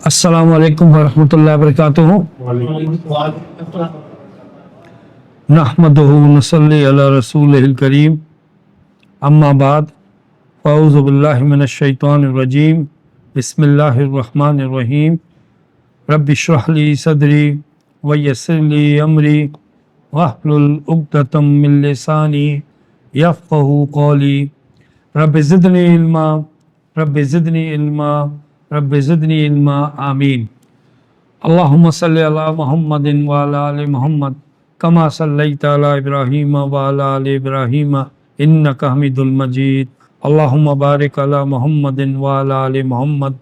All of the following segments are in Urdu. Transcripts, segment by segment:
السلام علیکم ورحمۃ اللہ وبرکاتہ۔ نحمدہ ونصلی علی رسولہ الکریم، اما بعد، فاعوذ باللہ من الشیطان الرجیم، بسم اللہ الرحمن الرحیم۔ رب اشرح لی صدری ویسر لی امری واحلل عقدۃ من لسانی یفقہوا قولی۔ رب زدنی علما، رب زدنی علما، رب زدنی علما، آمین۔ اللہم صلی علی محمد وعلی آل محمد کما صلیت علی ابراہیم وعلی آل ابراہیم انک حمید المجید۔ اللہم بارک علی محمد وعلی آل محمد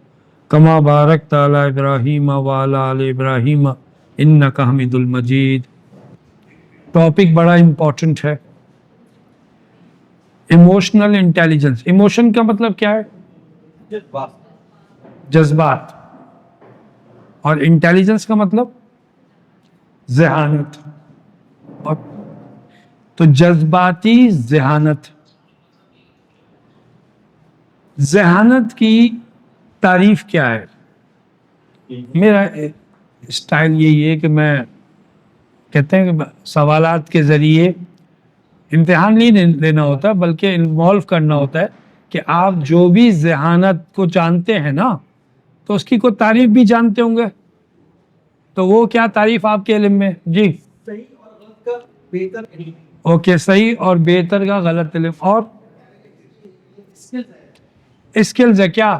کما بارکت علی ابراہیم وعلی آل ابراہیم انک حمید المجید۔ ٹاپک بڑا امپورٹنٹ ہے، ایموشنل انٹیلیجنس۔ ایموشن کا مطلب کیا ہے؟ جذبات، اور انٹیلیجنس کا مطلب ذہانت۔ تو جذباتی ذہانت، ذہانت کی تعریف کیا ہے؟ میرا اسٹائل یہی ہے کہ میں کہتے ہیں کہ سوالات کے ذریعے امتحان نہیں لینا ہوتا بلکہ انوالو کرنا ہوتا ہے کہ آپ جو بھی ذہانت کو جانتے ہیں نا تو اس کی کوئی تعریف بھی جانتے ہوں گے، تو وہ کیا تعریف آپ کے علم میں؟ جی اوکے، صحیح اور بہتر کا غلط علم، اور اسکلز ہے کیا؟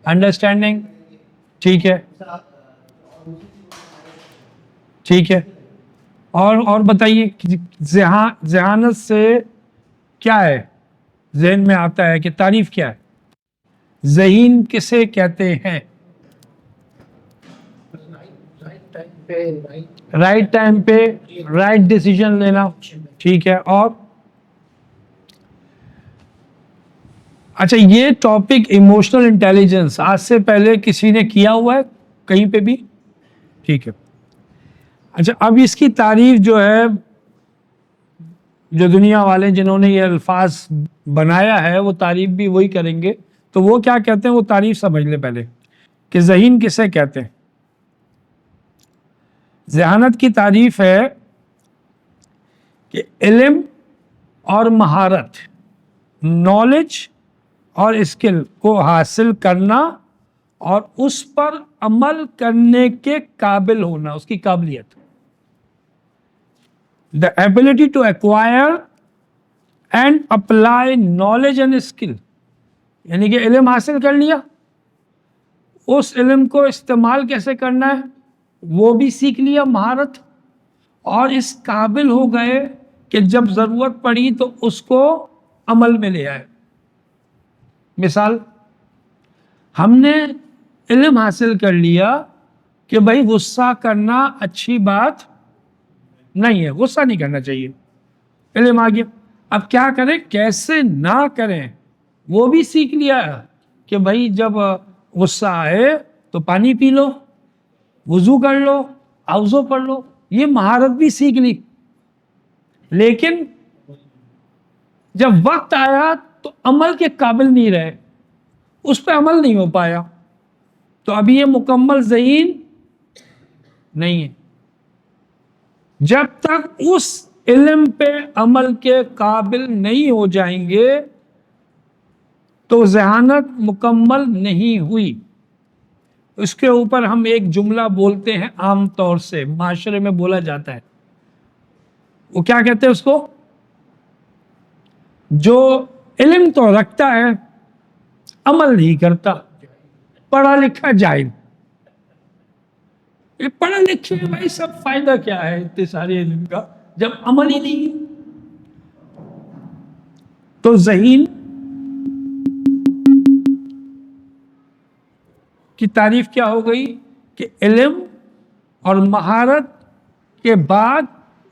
انڈرسٹینڈنگ، ٹھیک ہے ٹھیک ہے۔ اور بتائیے ذہانت سے کیا ہے؟ ذہن میں آتا ہے کہ تعریف کیا ہے؟ ذہین کسے کہتے ہیں؟ رائٹ ٹائم پہ رائٹ ڈیسیژن لینا، ٹھیک ہے۔ اور اچھا، یہ ٹاپک ایموشنل انٹیلیجنس آج سے پہلے کسی نے کیا ہوا ہے کہیں پہ بھی؟ ٹھیک ہے۔ اچھا، اب اس کی تعریف جو ہے، جو دنیا والے جنہوں نے یہ الفاظ بنایا ہے وہ تعریف بھی وہی کریں گے، تو وہ کیا کہتے ہیں وہ تعریف سمجھ لیں پہلے کہ ذہین کسے کہتے ہیں۔ ذہانت کی تعریف ہے کہ علم اور مہارت، نالج اور اسکل کو حاصل کرنا اور اس پر عمل کرنے کے قابل ہونا، اس کی قابلیت۔ The ability to acquire and apply knowledge and skill، یعنی کہ علم حاصل کر لیا، اس علم کو استعمال کیسے کرنا ہے وہ بھی سیکھ لیا، مہارت، اور اس قابل ہو گئے کہ جب ضرورت پڑی تو اس کو عمل میں لے آئے۔ مثال، ہم نے علم حاصل کر لیا کہ بھائی غصہ کرنا اچھی بات نہیں ہے، غصہ نہیں کرنا چاہیے، علم آ گیا۔ اب کیا کریں، کیسے نہ کریں وہ بھی سیکھ لیا کہ بھائی جب غصہ آئے تو پانی پی لو، وضو کر لو، اوضو پڑھ لو، یہ مہارت بھی سیکھ لی۔ لیکن جب وقت آیا تو عمل کے قابل نہیں رہے، اس پہ عمل نہیں ہو پایا، تو ابھی یہ مکمل ذہین نہیں ہے۔ جب تک اس علم پہ عمل کے قابل نہیں ہو جائیں گے تو ذہانت مکمل نہیں ہوئی۔ اس کے اوپر ہم ایک جملہ بولتے ہیں، عام طور سے معاشرے میں بولا جاتا ہے، وہ کیا کہتے ہیں اس کو؟ جو علم تو رکھتا ہے عمل نہیں کرتا، پڑھا لکھا جاہل۔ یہ پڑھا لکھے بھائی سب فائدہ کیا ہے اتنے سارے علم کا جب عمل ہی نہیں ہے؟ تو ذہین کی تعریف کیا ہو گئی کہ علم اور مہارت کے بعد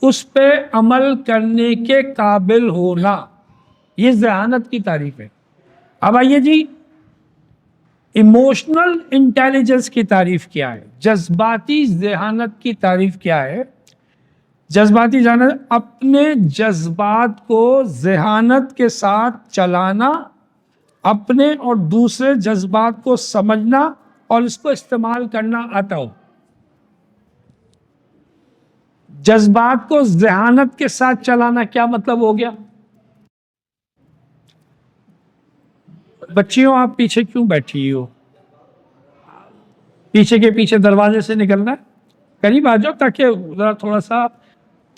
اس پہ عمل کرنے کے قابل ہونا، یہ ذہانت کی تعریف ہے۔ اب آئیے جی، ایموشنل انٹیلیجنس کی تعریف کیا ہے؟ جذباتی ذہانت کی تعریف کیا ہے؟ جذباتی ذہانت اپنے جذبات کو ذہانت کے ساتھ چلانا، اپنے اور دوسرے جذبات کو سمجھنا اور اس کو استعمال کرنا آتا ہو۔ جذبات کو ذہانت کے ساتھ چلانا کیا مطلب ہو گیا؟ بچیوں آپ پیچھے کیوں بیٹھی ہو؟ پیچھے کے پیچھے دروازے سے نکلنا ہے، قریب آ جاؤ تاکہ ذرا تھوڑا سا،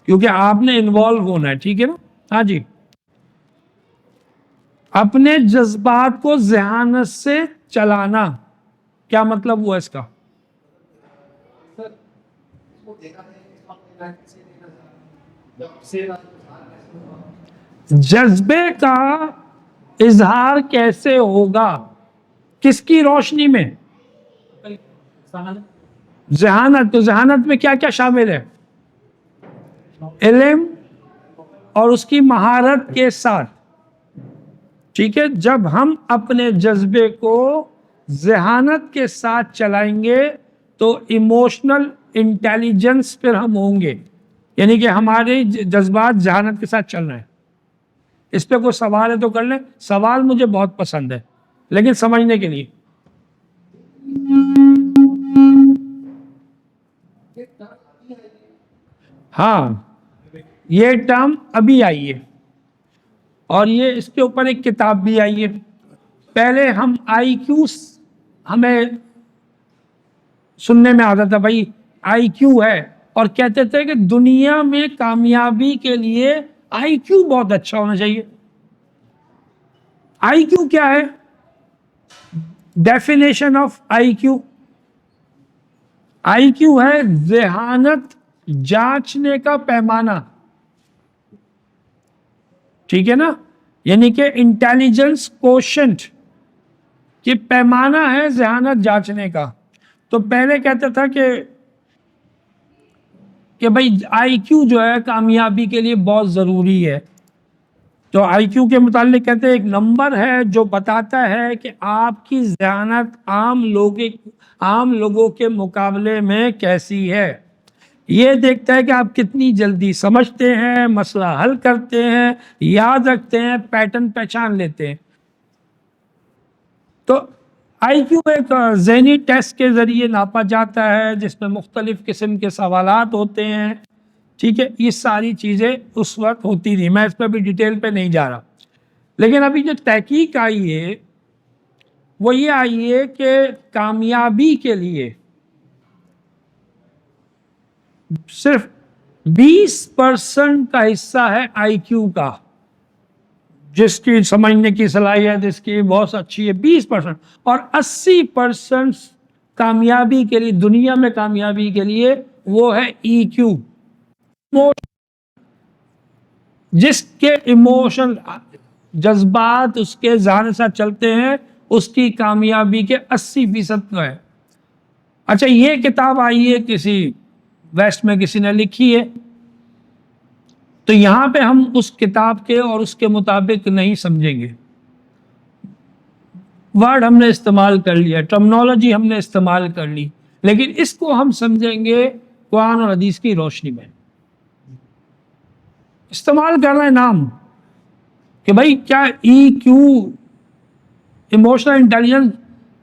کیونکہ آپ نے انوالو ہونا ہے، ٹھیک ہے نا؟ ہاں جی۔ اپنے جذبات کو ذہانت سے چلانا کیا مطلب ہوا اس کا؟ جذبے کا اظہار کیسے ہوگا؟ کس کی روشنی میں؟ ذہانت۔ تو ذہانت میں کیا کیا شامل ہے؟ علم اور اس کی مہارت کے ساتھ، ٹھیک ہے؟ جب ہم اپنے جذبے کو ذہانت کے ساتھ چلائیں گے تو ایموشنل انٹیلیجنس پھر ہم ہوں گے، یعنی کہ ہمارے جذبات ذہانت کے ساتھ چل رہے ہیں۔ اس پہ کوئی سوال ہے تو کر لیں۔ سوال مجھے بہت پسند ہے لیکن سمجھنے کے لیے۔ ہاں، یہ ٹرم ابھی آئی ہے اور یہ اس کے اوپر ایک کتاب بھی آئی ہے۔ پہلے ہم آئی کیو، ہمیں سننے میں آتا تھا بھائی آئی کیو ہے، اور کہتے تھے کہ دنیا میں کامیابی کے لیے آئی کیو بہت اچھا ہونا چاہیے۔ آئی کیو کیا ہے؟ ڈیفینیشن آف آئی کیو، آئی کیو ہے ذہانت جانچنے کا پیمانہ، ٹھیک ہے نا؟ یعنی کہ انٹیلیجنس کوشنٹ کہ پیمانہ ہے ذہانت جانچنے کا۔ تو پہلے کہتا تھا کہ بھائی آئی کیو جو ہے کامیابی کے لیے بہت ضروری ہے۔ تو آئی کیو کے متعلق کہتے ہیں ایک نمبر ہے جو بتاتا ہے کہ آپ کی ذہانت عام لوگوں کے مقابلے میں کیسی ہے۔ یہ دیکھتا ہے کہ آپ کتنی جلدی سمجھتے ہیں، مسئلہ حل کرتے ہیں، یاد رکھتے ہیں، پیٹرن پہچان لیتے ہیں۔ تو آئی کیو ایک ذہنی ٹیسٹ کے ذریعے ناپا جاتا ہے جس میں مختلف قسم کے سوالات ہوتے ہیں، ٹھیک ہے؟ یہ ساری چیزیں اس وقت ہوتی تھی، میں اس پہ بھی ڈیٹیل پہ نہیں جا رہا۔ لیکن ابھی جو تحقیق آئی ہے وہ یہ آئی ہے کہ کامیابی کے لیے صرف 20% کا حصہ ہے آئی کیو کا، جس کی سمجھنے کی صلاحیت اس کی بہت اچھی ہے 20%، اور 80% کامیابی کے لیے، دنیا میں کامیابی کے لیے وہ ہے ای کیو، جس کے ایموشن جذبات اس کے ذہن کے ساتھ چلتے ہیں، اس کی کامیابی کے 80% کا ہے۔ اچھا، یہ کتاب آئی ہے کسی ویسٹ میں کسی نے لکھی ہے، تو یہاں پہ ہم اس کتاب کے اور اس کے مطابق نہیں سمجھیں گے۔ ورڈ ہم نے استعمال کر لیا، ٹرمنالوجی ہم نے استعمال کر لی، لیکن اس کو ہم سمجھیں گے قرآن اور حدیث کی روشنی میں۔ استعمال کر رہے ہیں نام کہ بھائی کیا ای کیو، ایموشنل انٹیلیجنس،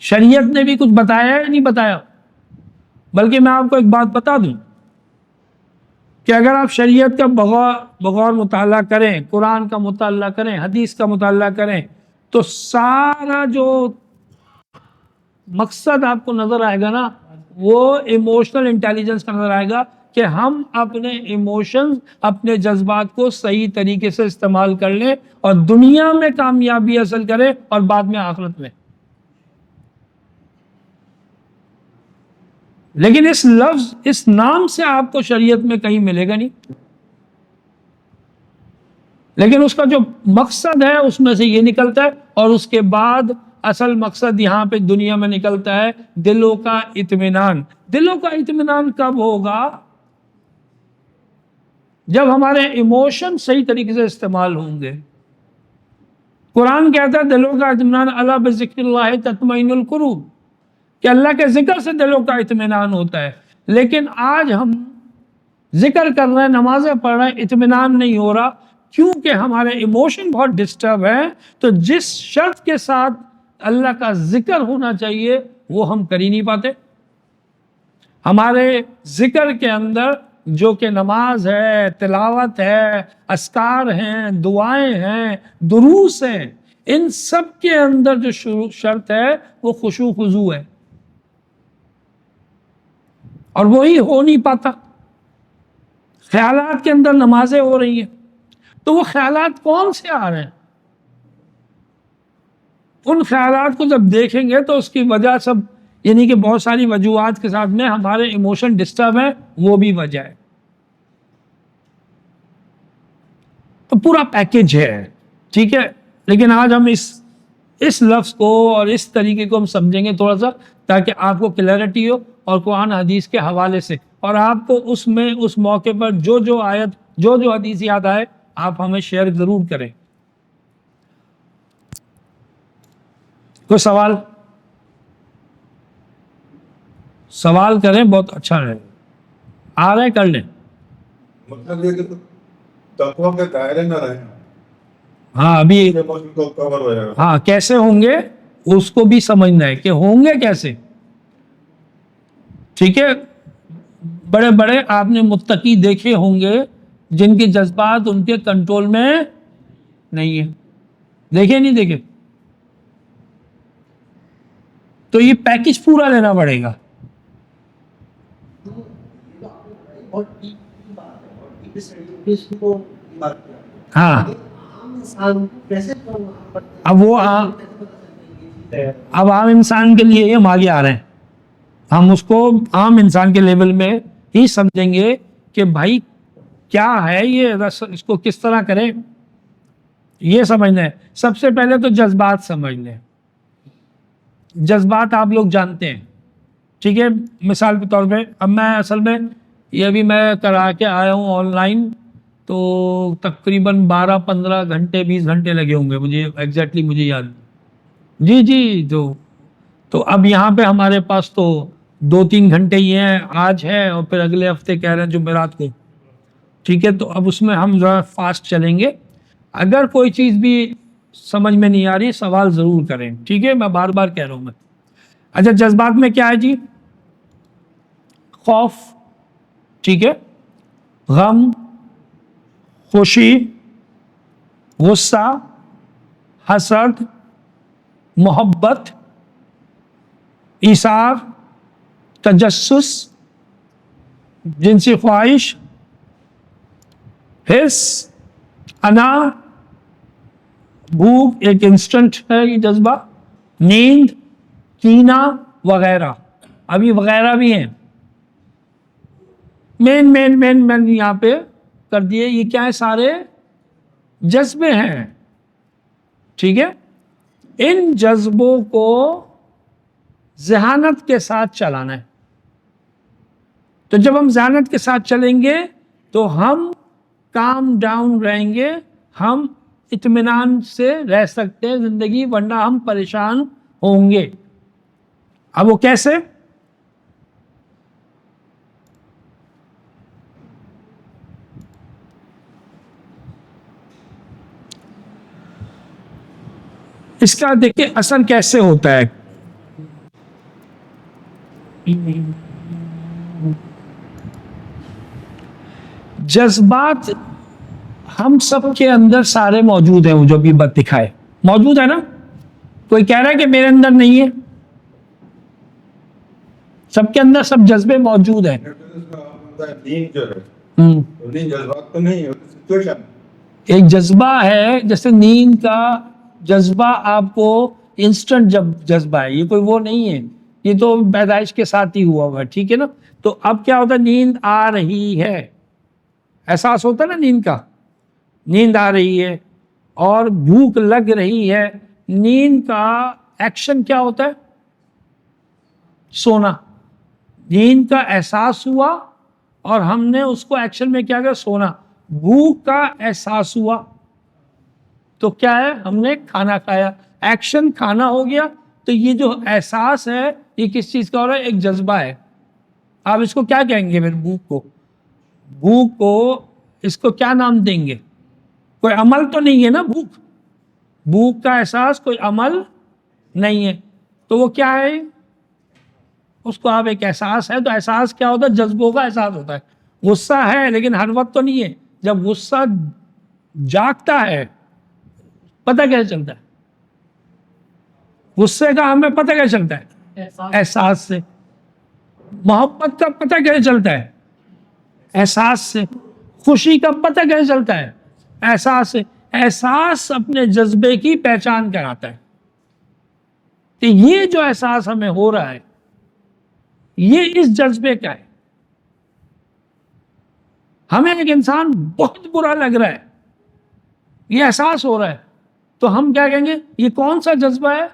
شریعت نے بھی کچھ بتایا ہے یا نہیں بتایا؟ بلکہ میں آپ کو ایک بات بتا دوں کہ اگر آپ شریعت کا بغور مطالعہ کریں، قرآن کا مطالعہ کریں، حدیث کا مطالعہ کریں، تو سارا جو مقصد آپ کو نظر آئے گا نا، وہ ایموشنل انٹیلیجنس کا نظر آئے گا کہ ہم اپنے ایموشنز، اپنے جذبات کو صحیح طریقے سے استعمال کر لیں اور دنیا میں کامیابی حاصل کریں اور بعد میں آخرت میں۔ لیکن اس لفظ، اس نام سے آپ کو شریعت میں کہیں ملے گا نہیں، لیکن اس کا جو مقصد ہے اس میں سے یہ نکلتا ہے، اور اس کے بعد اصل مقصد یہاں پہ دنیا میں نکلتا ہے دلوں کا اطمینان۔ دلوں کا اطمینان کب ہوگا؟ جب ہمارے ایموشن صحیح طریقے سے استعمال ہوں گے۔ قرآن کہتا ہے دلوں کا اطمینان الا بذکر اللہ تطمئن القلوب، کہ اللہ کے ذکر سے دلوں کا اطمینان ہوتا ہے۔ لیکن آج ہم ذکر کر رہے ہیں، نمازیں پڑھ رہے ہیں، اطمینان نہیں ہو رہا، کیونکہ ہمارے ایموشن بہت ڈسٹرب ہیں۔ تو جس شرط کے ساتھ اللہ کا ذکر ہونا چاہیے وہ ہم کر ہی نہیں پاتے. ہمارے ذکر کے اندر جو کہ نماز ہے، تلاوت ہے، اذکار ہیں، دعائیں ہیں، دروس ہیں، ان سب کے اندر جو شرط ہے وہ خشوع خضوع ہے، اور وہی ہو نہیں پاتا. خیالات کے اندر نمازیں ہو رہی ہیں، تو وہ خیالات کون سے آ رہے ہیں؟ ان خیالات کو جب دیکھیں گے تو اس کی وجہ سب، یعنی کہ بہت ساری وجوہات کے ساتھ میں ہمارے ایموشن ڈسٹرب ہیں، وہ بھی وجہ ہے. تو پورا پیکج ہے، ٹھیک ہے. لیکن آج ہم اس لفظ کو اور اس طریقے کو ہم سمجھیں گے تھوڑا سا، تاکہ آپ کو کلیئرٹی ہو، اور قرآن حدیث کے حوالے سے، اور آپ کو اس موقع پر جو آیت، جو حدیث یاد آئے، آپ ہمیں شیئر ضرور کریں. کوئی سوال کریں، بہت اچھا رہے. آ رہے کر لیں. مطلب یہ کہ تقویٰ کے دائرے میں رہیں. ہاں ابھی کور ہو جائے گا. ہاں کیسے ہوں گے اس کو بھی سمجھنا ہے کہ ہوں گے کیسے. ٹھیک ہے. بڑے بڑے آپ نے متقی دیکھے ہوں گے جن کے جذبات ان کے کنٹرول میں نہیں ہے. دیکھے نہیں دیکھے؟ تو یہ پیکج پورا لینا پڑے گا. ہاں اب عام انسان کے لیے ہم آگے آ رہے ہیں. ہم اس کو عام انسان کے لیول میں ہی سمجھیں گے کہ بھائی کیا ہے یہ، اس کو کس طرح کریں. یہ سمجھنا ہے. سب سے پہلے تو جذبات سمجھ لیں. جذبات آپ لوگ جانتے ہیں، ٹھیک ہے. مثال کے طور پہ اب میں اصل میں یہ ابھی میں کرا کے آیا ہوں آن لائن، تو تقریباً 12-15 گھنٹے 20 گھنٹے لگے ہوں گے، مجھے ایگزیکٹلی مجھے یاد. جی تو اب یہاں پہ ہمارے پاس تو 2-3 گھنٹے ہی ہیں، آج ہے اور پھر اگلے ہفتے کہہ رہے ہیں جمعرات کو. ٹھیک ہے. تو اب اس میں ہم ذرا فاسٹ چلیں گے. اگر کوئی چیز بھی سمجھ میں نہیں آ رہی سوال ضرور کریں، ٹھیک ہے. میں بار بار کہہ رہا ہوں میں. اچھا جذبات میں کیا ہے جی؟ خوف، ٹھیک ہے، غم، خوشی، غصہ، حسد، محبت، ایثار، تجسس، جنسی خواہش، حرص، انا، بھوک، ایک انسٹنٹ ہے یہ جذبہ، نیند، کینہ وغیرہ. ابھی وغیرہ بھی ہیں. مین یہاں پہ کر دیے. یہ کیا ہے؟ سارے جذبے ہیں، ٹھیک ہے. ان جذبوں کو ذہانت کے ساتھ چلانا ہے. تو جب ہم ذہانت کے ساتھ چلیں گے تو ہم کام ڈاؤن رہیں گے، ہم اطمینان سے رہ سکتے ہیں زندگی، ورنہ ہم پریشان ہوں گے. اب وہ کیسے؟ اس کا دیکھیں اثر کیسے ہوتا ہے. جذبات ہم سب کے اندر سارے موجود ہیں، وہ جو بھی بات دکھائے موجود ہے نا. کوئی کہہ رہا ہے کہ میرے اندر نہیں ہے؟ سب کے اندر سب جذبے موجود ہیں. نیند جو ہے، نیند جذبات تو نہیں ہے، سچویشن. ایک جذبہ ہے، جیسے نیند کا جذبہ آپ کو انسٹنٹ جذبہ ہے، یہ کوئی وہ نہیں ہے، یہ تو پیدائش کے ساتھ ہی ہوا ہوا ہے، ٹھیک ہے نا. تو اب کیا ہوتا ہے؟ نیند آ رہی ہے، احساس ہوتا ہے نا نیند کا. نیند آ رہی ہے اور بھوک لگ رہی ہے. نیند کا ایکشن کیا ہوتا ہے؟ سونا. نیند کا احساس ہوا اور ہم نے اس کو ایکشن میں کیا کیا؟ سونا. بھوک کا احساس ہوا تو کیا ہے؟ ہم نے کھانا کھایا. ایکشن کھانا ہو گیا. تو یہ جو احساس ہے یہ کس چیز کا ہو رہا ہے؟ ایک جذبہ ہے. آپ اس کو کیا کہیں گے؟ پھر بھوک کو اس کو کیا نام دیں گے؟ کوئی عمل تو نہیں ہے نا. بھوک کا احساس کوئی عمل نہیں ہے. تو وہ کیا ہے؟ اس کو آپ ایک احساس ہے، تو احساس کیا ہوتا ہے؟ جذبوں کا احساس ہوتا ہے۔ غصہ ہے لیکن ہر وقت تو نہیں ہے، جب غصہ جاگتا ہے پتہ کیسے چلتا ہے؟ غصے کا ہمیں پتہ کیسے چلتا ہے؟ احساس سے۔ محبت کا پتہ کیسے چلتا ہے؟ احساس سے۔ خوشی کا پتہ کیسے چلتا ہے؟ احساس سے۔ احساس اپنے جذبے کی پہچان کراتا ہے کہ یہ جو احساس ہمیں ہو رہا ہے یہ اس جذبے کا ہے۔ ہمیں ایک انسان بہت برا لگ رہا ہے، یہ احساس ہو رہا ہے، تو ہم کیا کہیں گے؟ یہ کون سا جذبہ ہے؟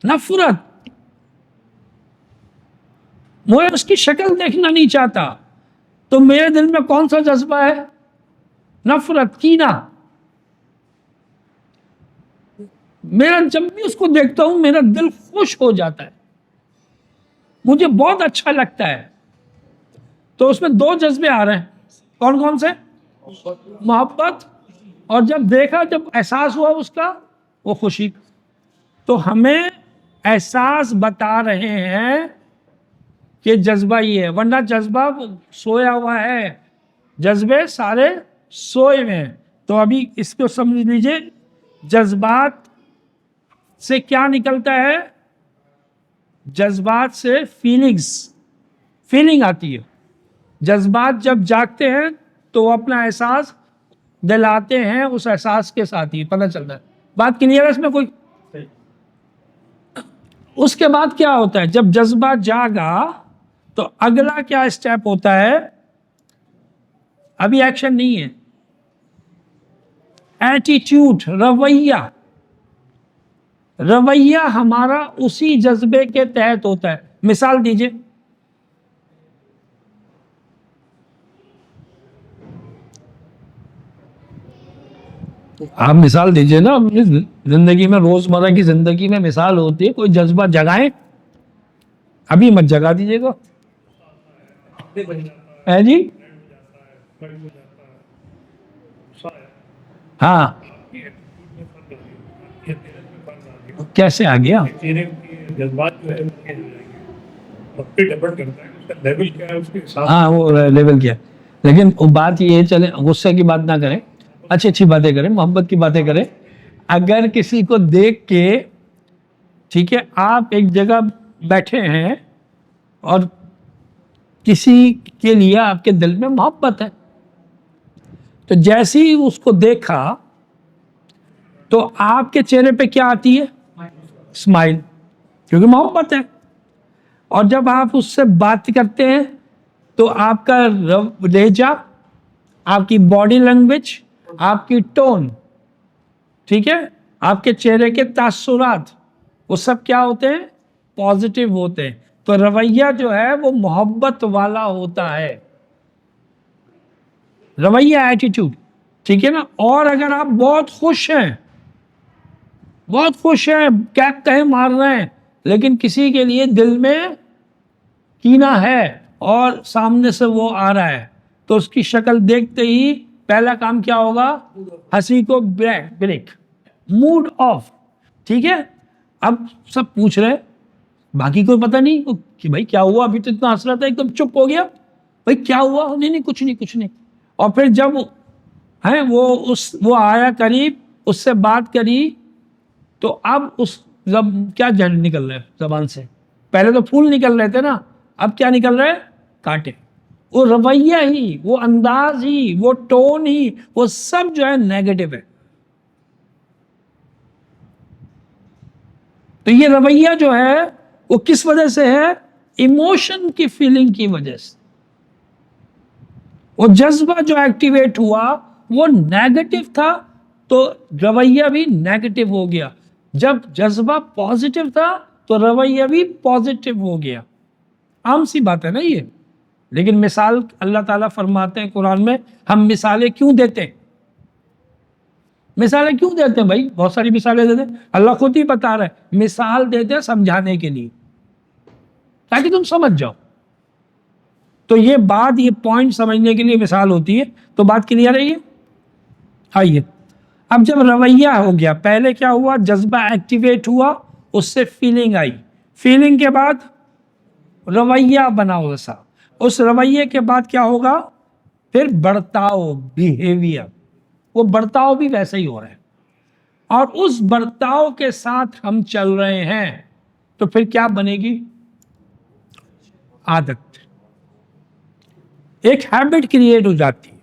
نفرت۔ مجھے اس کی شکل دیکھنا نہیں چاہتا، تو میرے دل میں کون سا جذبہ ہے؟ نفرت، کینہ۔ میرا جب بھی اس کو دیکھتا ہوں میرا دل خوش ہو جاتا ہے، مجھے بہت اچھا لگتا ہے۔ تو اس میں دو جذبے آ رہے ہیں، کون کون سے؟ محبت، اور جب دیکھا، جب احساس ہوا اس کا، وہ خوشی۔ تو ہمیں احساس بتا رہے ہیں کہ جذبہ یہ ہے، ورنہ جذبہ سویا ہوا ہے، جذبے سارے سوئے ہوئے ہیں۔ تو ابھی اس کو سمجھ لیجئے، جذبات سے کیا نکلتا ہے؟ جذبات سے فیلنگ آتی ہے۔ جذبات جب جاگتے ہیں تو وہ اپنا احساس دلاتے ہیں، اس احساس کے ساتھ ہی پتہ چلتا ہے۔ بات کلیئر ہے اس میں کوئی؟ اس کے بعد کیا ہوتا ہے؟ جب جذبہ جاگا تو اگلا کیا اسٹیپ ہوتا ہے؟ ابھی ایکشن نہیں ہے، ایٹیٹیوڈ، رویہ ہمارا اسی جذبے کے تحت ہوتا ہے۔ مثال دیجئے۔ آپ مثال دیجئے نا، اپنی زندگی میں، روزمرہ کی زندگی میں مثال ہوتی ہے، کوئی جذبہ جگائیں۔ ابھی مت جگا دیجئے گا، ہے جی؟ ہاں، کیسے آ گیا؟ ہاں، وہ لیول کیا ہے، لیکن بات یہ ہے، چلیں غصے کی بات نہ کریں، اچھی باتیں کریں، محبت کی باتیں کریں۔ اگر کسی کو دیکھ کے، ٹھیک ہے، آپ ایک جگہ بیٹھے ہیں اور کسی کے لیے آپ کے دل میں محبت ہے، تو جیسے ہی اس کو دیکھا تو آپ کے چہرے پہ کیا آتی ہے؟ اسمائل، کیونکہ محبت ہے۔ اور جب آپ اس سے بات کرتے ہیں تو آپ کا لہجہ، آپ کی باڈی لینگویج، آپ کی ٹون، ٹھیک ہے، آپ کے چہرے کے تاثرات، وہ سب کیا ہوتے ہیں؟ پازیٹیو ہوتے ہیں۔ تو رویہ جو ہے وہ محبت والا ہوتا ہے، رویہ، ایٹیٹیوڈ، ٹھیک ہے نا۔ اور اگر آپ بہت خوش ہیں، کہے مار رہے ہیں، لیکن کسی کے لیے دل میں کینہ ہے اور سامنے سے وہ آ رہا ہے، تو اس کی شکل دیکھتے ہی پہلا کام کیا ہوگا؟ ہنسی کو بریک، موڈ آف، ٹھیک ہے۔ اب سب پوچھ رہے، باقی کوئی پتہ نہیں کہ بھائی کیا ہوا، ابھی تو اتنا ہنس رہا تھا، ایک دم چپ ہو گیا، بھائی کیا ہوا؟ نہیں، کچھ نہیں۔ اور پھر جب وہ آیا قریب، اس سے بات کری، تو اب اس کیا نکل رہا ہے زبان سے؟ پہلے تو پھول نکل رہے تھے نا، اب کیا نکل رہے؟ کانٹے۔ وہ رویہ ہی، وہ انداز ہی، وہ ٹون ہی، وہ سب جو ہے نیگیٹو ہے۔ تو یہ رویہ جو ہے وہ کس وجہ سے ہے؟ ایموشن کی فیلنگ کی وجہ سے۔ وہ جذبہ جو ایکٹیویٹ ہوا وہ نیگیٹو تھا، تو رویہ بھی نیگیٹو ہو گیا۔ جب جذبہ پازیٹو تھا تو رویہ بھی پازیٹو ہو گیا۔ عام سی بات ہے نا یہ، لیکن مثال اللہ تعالیٰ فرماتے ہیں قرآن میں، ہم مثالیں کیوں دیتے ہیں؟ مثالیں کیوں دیتے ہیں بھائی؟ بہت ساری مثالیں دیتے ہیں، اللہ خود ہی بتا رہا ہے، مثال دیتے ہیں سمجھانے کے لیے، تاکہ تم سمجھ جاؤ۔ تو یہ بات، یہ پوائنٹ سمجھنے کے لیے مثال ہوتی ہے۔ تو بات کلیئر ہے یہ؟ آئیے، اب جب رویہ ہو گیا، پہلے کیا ہوا؟ جذبہ ایکٹیویٹ ہوا، اس سے فیلنگ آئی، فیلنگ کے بعد رویہ بناؤ ویسا، اس رویے کے بعد کیا ہوگا؟ پھر برتاؤ، بیہیویئر، وہ برتاؤ بھی ویسا ہی ہو رہا ہے، اور اس برتاؤ کے ساتھ ہم چل رہے ہیں تو پھر کیا بنے گی؟ عادت، ایک ہیبٹ کریٹ ہو جاتی ہے۔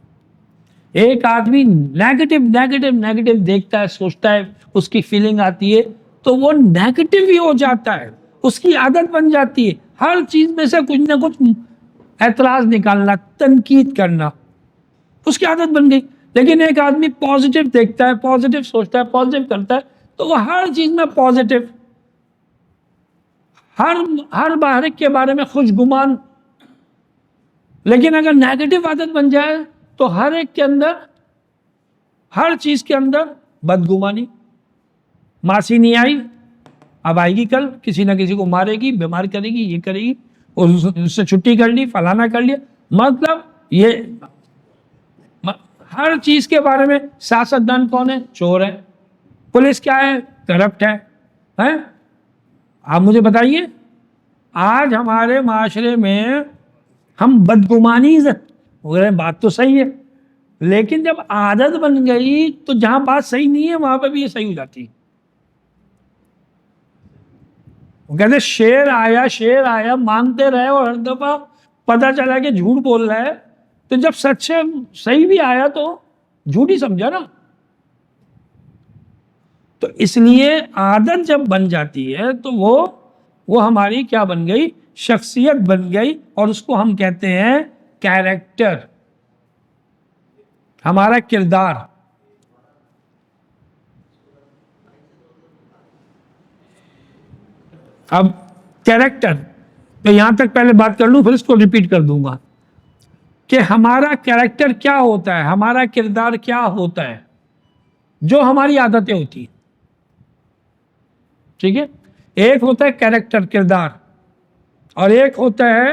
ایک آدمی نیگیٹو دیکھتا ہے، سوچتا ہے، اس کی فیلنگ آتی ہے تو وہ نیگیٹو ہی ہو جاتا ہے، اس کی عادت بن جاتی ہے ہر چیز میں سے کچھ نہ کچھ اعتراض نکالنا، تنقید کرنا، اس کی عادت بن گئی۔ لیکن ایک آدمی پازیٹیو دیکھتا ہے، پازیٹیو سوچتا ہے، پازیٹیو کرتا ہے تو وہ ہر چیز میں پازیٹیو، ہر باہر کے بارے میں خوش گمان۔ لیکن اگر نیگیٹو عادت بن جائے تو ہر ایک کے اندر، ہر چیز کے اندر بدگمانی۔ ماسی نہیں آئی، اب آئے گی کل، کسی نہ کسی کو مارے گی، بیمار کرے گی، یہ کرے گی، اور اس سے چھٹی کر لی، فلانا کر لیا۔ مطلب یہ ہر چیز کے بارے میں، سیاستدان کون ہے؟ چور ہے۔ پولیس کیا ہے؟ کرپٹ ہے۔ آپ مجھے بتائیے، آج ہمارے معاشرے میں ہم بدگمانی سے، بات تو صحیح ہے، لیکن جب عادت بن گئی تو جہاں بات صحیح نہیں ہے وہاں پہ بھی یہ صحیح ہو جاتی ہے۔ وہ کہتے شیر آیا مانتے رہے، اور ہر دفعہ پتہ چلا کہ جھوٹ بول رہا ہے، تو جب سچ صحیح بھی آیا تو جھوٹ ہی سمجھا نا۔ تو اس لیے عادت جب بن جاتی ہے تو وہ ہماری کیا بن گئی؟ شخصیت بن گئی، اور اس کو ہم کہتے ہیں کیریکٹر، ہمارا کردار۔ اب کیریکٹر، میں یہاں تک پہلے بات کر لوں پھر اس کو ریپیٹ کر دوں گا کہ ہمارا کیریکٹر کیا ہوتا ہے، ہمارا کردار کیا ہوتا ہے، جو ہماری عادتیں ہوتی ہیں، ٹھیک ہے؟ ایک ہوتا ہے کیریکٹر، کردار، اور ایک ہوتا ہے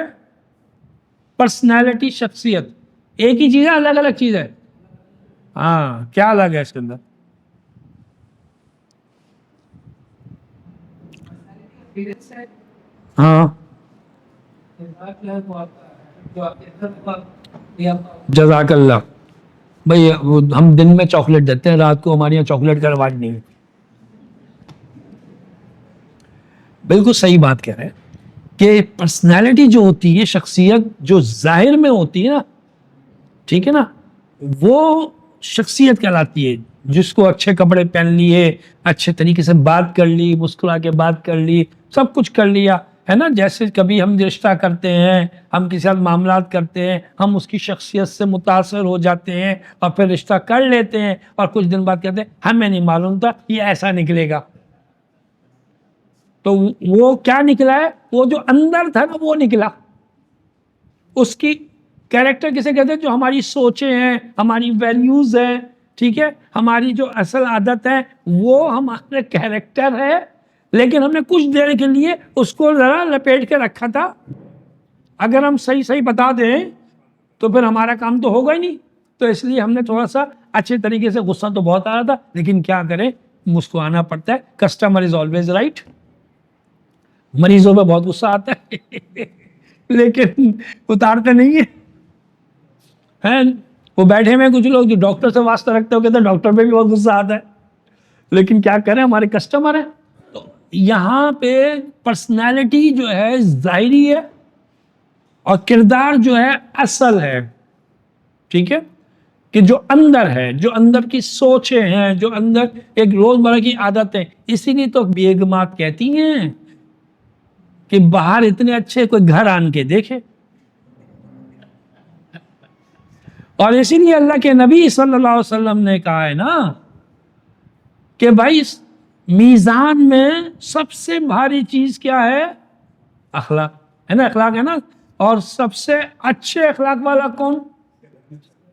پرسنالٹی، شخصیت۔ ایک ہی چیز ہے، الگ الگ چیز ہے؟ ہاں، کیا الگ ہے اس کے اندر؟ ہاں، جزاک اللہ بھائی، ہم دن میں چاکلیٹ دیتے ہیں، رات کو ہمارے یہاں چاکلیٹ کا رواج نہیں ہے۔ بالکل صحیح بات کہہ رہے ہیں کہ پرسنالٹی جو ہوتی ہے، شخصیت جو ظاہر میں ہوتی ہے نا، ٹھیک ہے نا، وہ شخصیت کہلاتی ہے۔ جس کو اچھے کپڑے پہن لیے، اچھے طریقے سے بات کر لی، مسکرا کے بات کر لی، سب کچھ کر لیا ہے نا۔ جیسے کبھی ہم رشتہ کرتے ہیں، ہم کسی ساتھ معاملات کرتے ہیں، ہم اس کی شخصیت سے متاثر ہو جاتے ہیں اور پھر رشتہ کر لیتے ہیں، اور کچھ دن بعد کہتے ہیں ہمیں نہیں معلوم تھا یہ ایسا نکلے گا۔ تو وہ کیا نکلا ہے؟ وہ جو اندر تھا نا وہ نکلا۔ اس کی کیریکٹر کسے کہتے ہیں؟ جو ہماری سوچیں ہیں، ہماری ویلیوز ہیں، ٹھیک ہے، ہماری جو اصل عادت ہے وہ ہمارے کیریکٹر ہے، لیکن ہم نے کچھ دیر کے لیے اس کو ذرا لپیٹ کے رکھا تھا۔ اگر ہم صحیح بتا دیں تو پھر ہمارا کام تو ہوگا ہی نہیں، تو اس لیے ہم نے تھوڑا سا اچھے طریقے سے، غصہ تو بہت آ رہا تھا لیکن کیا کریں، مسکرانا پڑتا ہے، کسٹمر از آلویز رائٹ۔ مریضوں پہ بہت غصہ آتا ہے لیکن اتارتے نہیں ہیں۔ وہ بیٹھے ہوئے کچھ لوگ جو ڈاکٹر سے واسطہ رکھتے ہو، کہتے ہیں ڈاکٹر پہ بھی بہت غصہ آتا ہے، لیکن کیا کریں، ہمارے کسٹمر ہیں۔ تو یہاں پہ پرسنالٹی جو ہے ظاہری ہے، اور کردار جو ہے اصل ہے، ٹھیک ہے، کہ جو اندر ہے، جو اندر کی سوچیں ہیں، جو اندر ایک روزمرہ کی عادتیں۔ اسی لیے تو بیگمات کہتی ہیں کہ باہر اتنے اچھے، کوئی گھر آن کے دیکھے۔ اور اسی لیے اللہ کے نبی صلی اللہ علیہ وسلم نے کہا ہے نا کہ بھائی میزان میں سب سے بھاری چیز کیا ہے؟ اخلاق ہے نا، اخلاق ہے نا۔ اور سب سے اچھے اخلاق والا کون؟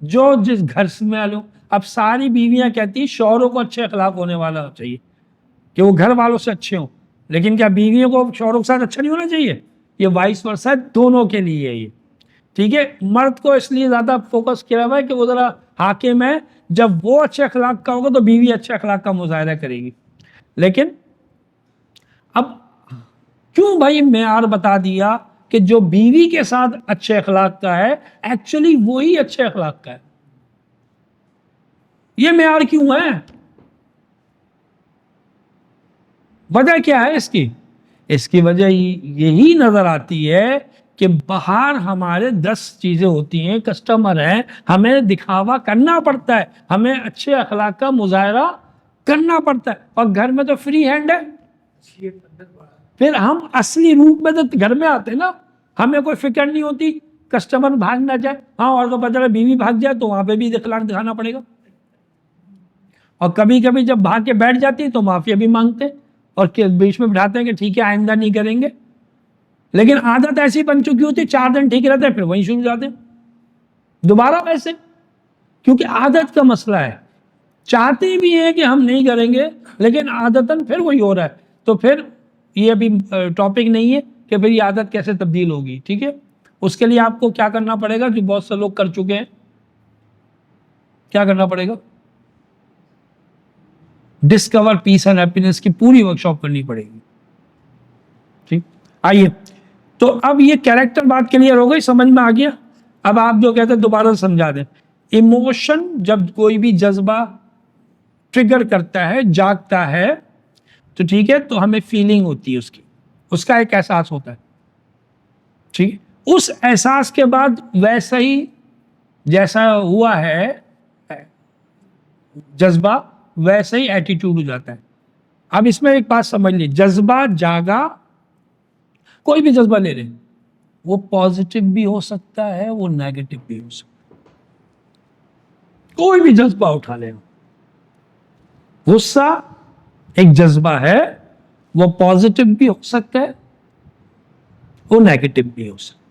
جو جس گھر سے میں آلوں۔ اب ساری بیویاں کہتی ہیں شوہروں کو اچھے اخلاق ہونے والا چاہیے، کہ وہ گھر والوں سے اچھے ہوں، لیکن کیا بیویوں کو شوہروں کے ساتھ اچھا نہیں ہونا چاہیے؟ یہ وائس ورسا ہے، دونوں کے لیے ہے یہ، ٹھیک ہے۔ مرد کو اس لیے زیادہ فوکس کیا ہوا ہے کہ وہ ذرا حاکم ہے، جب وہ اچھے اخلاق کا ہوگا تو بیوی اچھے اخلاق کا مظاہرہ کرے گی۔ لیکن اب کیوں بھائی معیار بتا دیا کہ جو بیوی کے ساتھ اچھے اخلاق کا ہے ایکچولی وہی اچھے اخلاق کا ہے؟ یہ معیار کیوں ہے؟ وجہ کیا ہے اس کی؟ اس کی وجہ یہی نظر آتی ہے کہ باہر ہمارے 10 چیزیں ہوتی ہیں، کسٹمر ہیں، ہمیں دکھاوا کرنا پڑتا ہے، ہمیں اچھے اخلاق کا مظاہرہ کرنا پڑتا ہے، اور گھر میں تو فری ہینڈ ہے. پھر ہم اصلی روپ میں تو گھر میں آتے ہیں نا، ہمیں کوئی فکر نہیں ہوتی کسٹمر بھاگ نہ جائے. ہاں، اور تو پتہ ہے بیوی بھاگ جائے تو وہاں پہ بھی اخلاق دکھانا پڑے گا. اور کبھی کبھی جب بھاگ کے بیٹھ جاتی ہے تو معافی بھی مانگتے ہیں اور بیچ میں بٹھاتے ہیں کہ ٹھیک ہے آئندہ نہیں کریں گے. لیکن عادت ایسی بن چکی ہوتی ہے، 4 دن ٹھیک رہتے ہیں پھر وہیں شروع جاتے ہیں دوبارہ ویسے، کیونکہ عادت کا مسئلہ ہے. چاہتے بھی ہیں کہ ہم نہیں کریں گے لیکن عادتاً پھر وہی ہو رہا ہے. تو پھر یہ ابھی ٹاپک نہیں ہے کہ پھر یہ عادت کیسے تبدیل ہوگی. ٹھیک ہے، اس کے لیے آپ کو کیا کرنا پڑے گا جو بہت سے لوگ کر چکے ہیں؟ کیا کرنا پڑے گا؟ ڈسکور پیس اینڈ ہیپینس کی پوری ورکشاپ کرنی پڑے گی. ٹھیک، آئیے. تو اب یہ کیریکٹر بات کلیئر ہو گئی، سمجھ میں آ گیا. اب آپ جو کہتے ہیں دوبارہ سمجھا دیں. ایموشن جب کوئی بھی جذبہ ٹریگر کرتا ہے، جاگتا ہے، تو ٹھیک ہے، تو ہمیں فیلنگ ہوتی ہے اس کا ایک احساس ہوتا ہے. ٹھیک، اس احساس کے بعد ویسا ہی جیسا ہوا ہے جذبہ ویسا ہی ایٹیٹیوڈ ہو جاتا ہے. اب اس میں ایک بات سمجھ لی، جذبہ جاگا، کوئی بھی جذبہ لے رہے، وہ پازیٹیو بھی ہو سکتا ہے، وہ نیگیٹو بھی ہو سکتا ہے. کوئی بھی جذبہ اٹھا لے. غصہ ایک جذبہ ہے، وہ پازیٹیو بھی ہو سکتا ہے، وہ نیگیٹو بھی ہو سکتا ہے.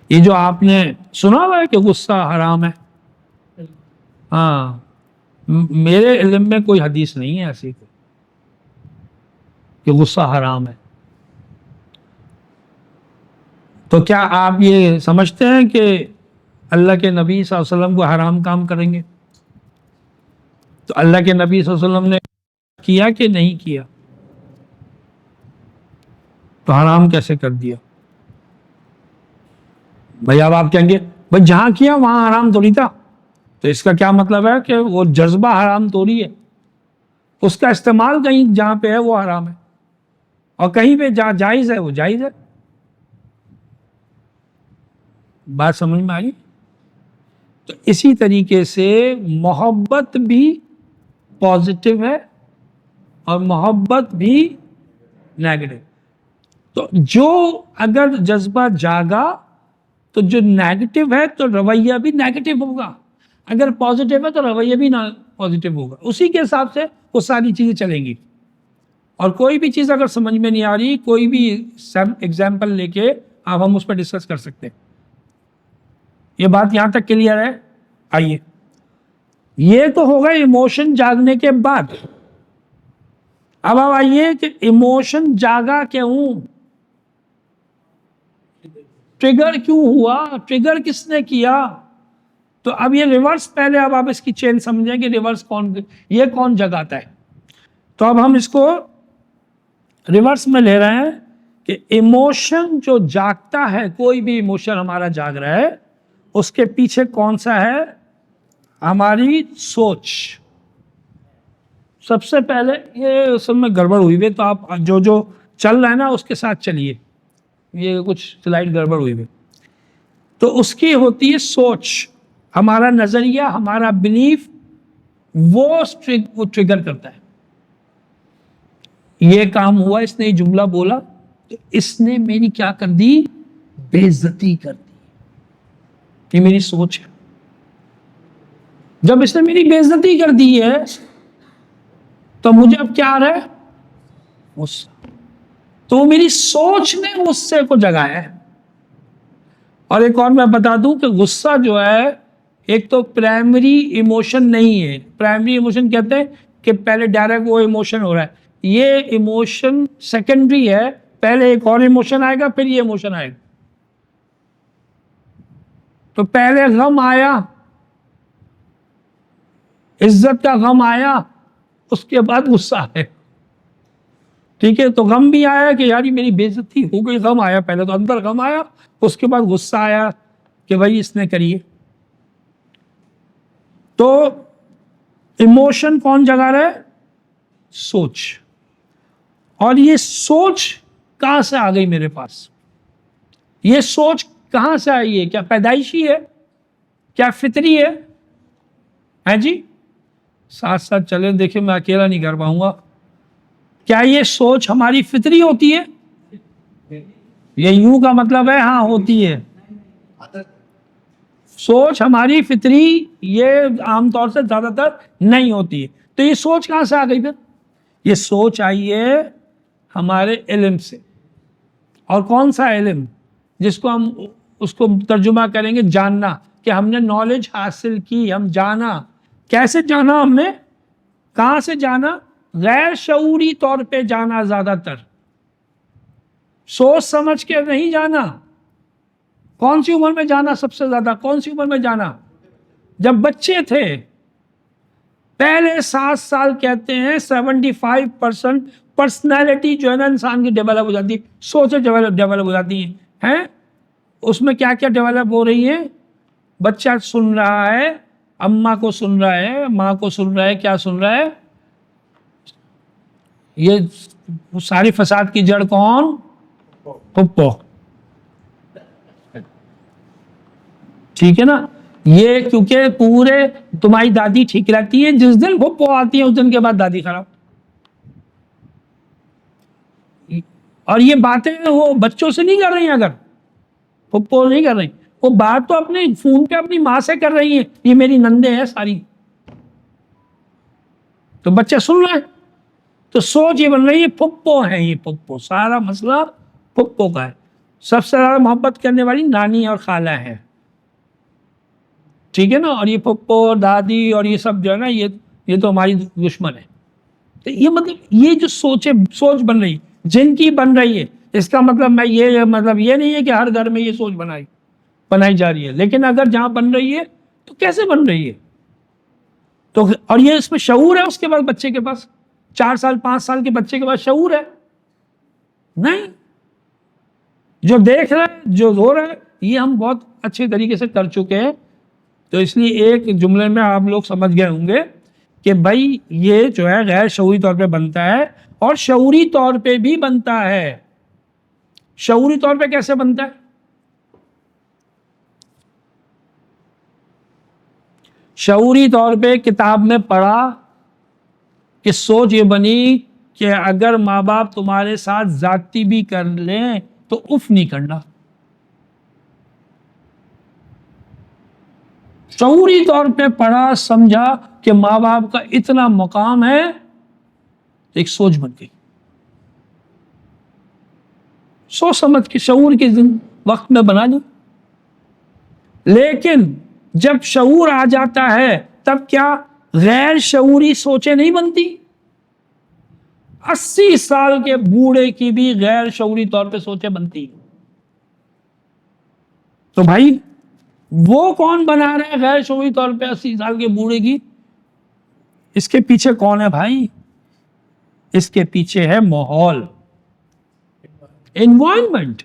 یہ جو آپ نے سنا ہوا ہے کہ غصہ حرام ہے، ہاں، میرے علم میں کوئی حدیث نہیں ہے ایسی کہ غصہ حرام ہے. تو کیا آپ یہ سمجھتے ہیں کہ اللہ کے نبی صلی اللہ علیہ وسلم کو حرام کام کریں گے؟ تو اللہ کے نبی صلی اللہ علیہ وسلم نے کیا کہ نہیں کیا؟ تو حرام کیسے کر دیا؟ بھائی اب آپ کہیں گے بھائی جہاں کیا وہاں حرام تھوڑی تھا. تو اس کا کیا مطلب ہے کہ وہ جذبہ حرام تھوڑی ہے، اس کا استعمال کہیں جہاں پہ ہے وہ حرام ہے، اور کہیں پہ جہاں جائز ہے وہ جائز ہے. بات سمجھ میں آئی؟ تو اسی طریقے سے محبت بھی پازیٹیو ہے اور محبت بھی نیگیٹو. تو جو اگر جذبہ جاگا تو جو نیگیٹو ہے تو رویہ بھی نیگیٹو ہوگا، اگر پازیٹیو ہے تو رویہ بھی پازیٹیو ہوگا. اسی کے حساب سے وہ ساری چیزیں چلیں گی. اور کوئی بھی چیز اگر سمجھ میں نہیں آ رہی، کوئی بھی ایگزامپل لے کے آپ ہم اس پہ ڈسکس کر سکتے ہیں. یہ بات یہاں تک کلیئر ہے؟ آئیے، یہ تو ہوگا ایموشن جاگنے کے بعد. اب آپ آئیے کہ ایموشن جاگا کیوں، ٹریگر کیوں ہوا، ٹریگر کس نے کیا؟ تو اب یہ ریورس، پہلے اب آپ اس کی چین سمجھیں کہ ریورس یہ کون جگاتا ہے. تو اب ہم اس کو ریورس میں لے رہے ہیں کہ ایموشن جو جاگتا ہے، کوئی بھی ایموشن ہمارا جاگ رہا ہے، اس کے پیچھے کون سا ہے؟ ہماری سوچ. سب سے پہلے یہ سب میں گڑبڑ ہوئی ہوئی، تو آپ جو چل رہا ہے نا اس کے ساتھ چلیے، یہ کچھ سلائڈ گڑبڑ ہوئی ہوئی. تو اس کی ہوتی ہے سوچ، ہمارا نظریہ، ہمارا بلیف، وہ ٹریگر کرتا ہے. یہ کام ہوا، اس نے یہ جملہ بولا تو اس نے میری کیا کر دی؟ بے عزتی کر دی. یہ میری سوچ ہے. جب اس نے میری بے عزتی کر دی ہے تو مجھے اب کیا آ رہا ہے؟ غصہ. تو میری سوچ نے غصے کو جگایا ہے. اور ایک اور میں بتا دوں کہ غصہ جو ہے ایک تو پرائمری ایموشن نہیں ہے. پرائمری ایموشن کہتے ہیں کہ پہلے ڈائریکٹ وہ ایموشن ہو رہا ہے، یہ ایموشن سیکنڈری ہے. پہلے ایک اور ایموشن آئے گا، پھر یہ ایموشن آئے گا. تو پہلے غم آیا، عزت کا غم آیا، اس کے بعد غصہ ہے. ٹھیک ہے, تو غم بھی آیا کہ یار یہ میری بے عزتی ہو گئی, غم آیا, پہلے تو اندر غم آیا, اس کے بعد غصہ آیا کہ بھائی اس نے کریے. تو ایموشن کون جگا رہا ہے؟ سوچ. اور یہ سوچ کہاں سے آ گئی میرے پاس؟ یہ سوچ کہاں سے آئی ہے؟ کیا پیدائشی ہے؟ کیا فطری ہے؟ ہیں جی, ساتھ ساتھ چلیں, دیکھیں میں اکیلا نہیں کر پاؤں گا. کیا یہ سوچ ہماری فطری ہوتی ہے؟ یہ یوں کا مطلب ہے ہاں ہوتی ہے. سوچ ہماری فطری یہ عام طور سے زیادہ تر نہیں ہوتی ہے. تو یہ سوچ کہاں سے آ گئی پھر؟ یہ سوچ آئی ہے ہمارے علم سے. اور کون سا علم؟ جس کو ہم اس کو ترجمہ کریں گے جاننا, کہ ہم نے نالج حاصل کی, ہم جانا. کیسے جانا ہم نے؟ کہاں سے جانا؟ غیر شعوری طور پہ جانا. زیادہ تر سوچ سمجھ کے نہیں جانا. کون سی عمر میں جانا سب سے زیادہ؟ کون سی عمر میں جانا؟ جب بچے تھے. پہلے 7 سال کہتے ہیں 75% پرسنالٹی جو ہے نا انسان کی ڈیولپ ہو جاتی ہے, سوچیں ڈیولپ ہو جاتی ہیں. اس میں کیا کیا ڈیولپ ہو رہی ہیں؟ بچہ سن رہا ہے, اماں کو سن رہا ہے, ماں کو سن رہا ہے. کیا سن رہا ہے؟ یہ ساری فساد کی جڑ کون؟ پھپھو. ٹھیک ہے نا. یہ کیونکہ پورے تمہاری دادی ٹھیک رہتی ہے, جس دن پھپھو آتی ہے اس دن کے بعد دادی خراب. اور یہ باتیں وہ بچوں سے نہیں کر رہی ہیں, اگر پھپھو نہیں کر رہی, وہ بات تو اپنے فون پہ اپنی ماں سے کر رہی ہیں. یہ میری نندے ہیں ساری, تو بچے سن رہے ہیں. تو سوچ یہ بن رہی ہے پھپھو ہیں. یہ پھپھو, سارا مسئلہ پھپھو کا ہے. سب سے زیادہ محبت کرنے والی نانی اور خالہ ہے. ٹھیک ہے نا. اور یہ پھپھو اور دادی اور یہ سب جو ہے نا یہ تو ہماری دشمن ہے. تو یہ مطلب یہ جو سوچ بن رہی, جن کی بن رہی ہے, اس کا مطلب یہ نہیں ہے کہ ہر گھر میں یہ سوچ بنائی جا رہی ہے. لیکن اگر جہاں بن رہی ہے تو کیسے بن رہی ہے؟ تو اور یہ اس میں شعور ہے اس کے بعد بچے کے پاس؟ 4 سال 5 سال کے بچے کے پاس شعور ہے؟ نہیں. جو دیکھ رہا ہے, جو ہو رہا ہے, یہ ہم بہت اچھے طریقے سے کر چکے ہیں. تو اس لیے ایک جملے میں آپ لوگ سمجھ گئے ہوں گے کہ بھائی یہ جو ہے غیر شعوری طور پہ بنتا ہے اور شعوری طور پہ بھی بنتا ہے. شعوری طور پہ کیسے بنتا ہے؟ شعوری طور پہ کتاب میں پڑھا کہ سوچ یہ بنی کہ اگر ماں باپ تمہارے ساتھ زیادتی بھی کر لیں تو اف نہیں کرنا. شعوری طور پہ پڑھا, سمجھا کہ ماں باپ کا اتنا مقام ہے, ایک سوچ بن گئی. سوچ سمجھ کے شعور کے وقت میں بنا لی. لیکن جب شعور آ جاتا ہے تب کیا غیر شعوری سوچیں نہیں بنتی؟ 80 سال کے بوڑھے کی بھی غیر شعوری طور پہ سوچیں بنتی. تو بھائی وہ کون بنا رہا ہے غیر شعوری طور پہ 80 سال کے بوڑھے کی؟ اس کے پیچھے کون ہے بھائی؟ اس کے پیچھے ہے ماحول, انوائرمنٹ.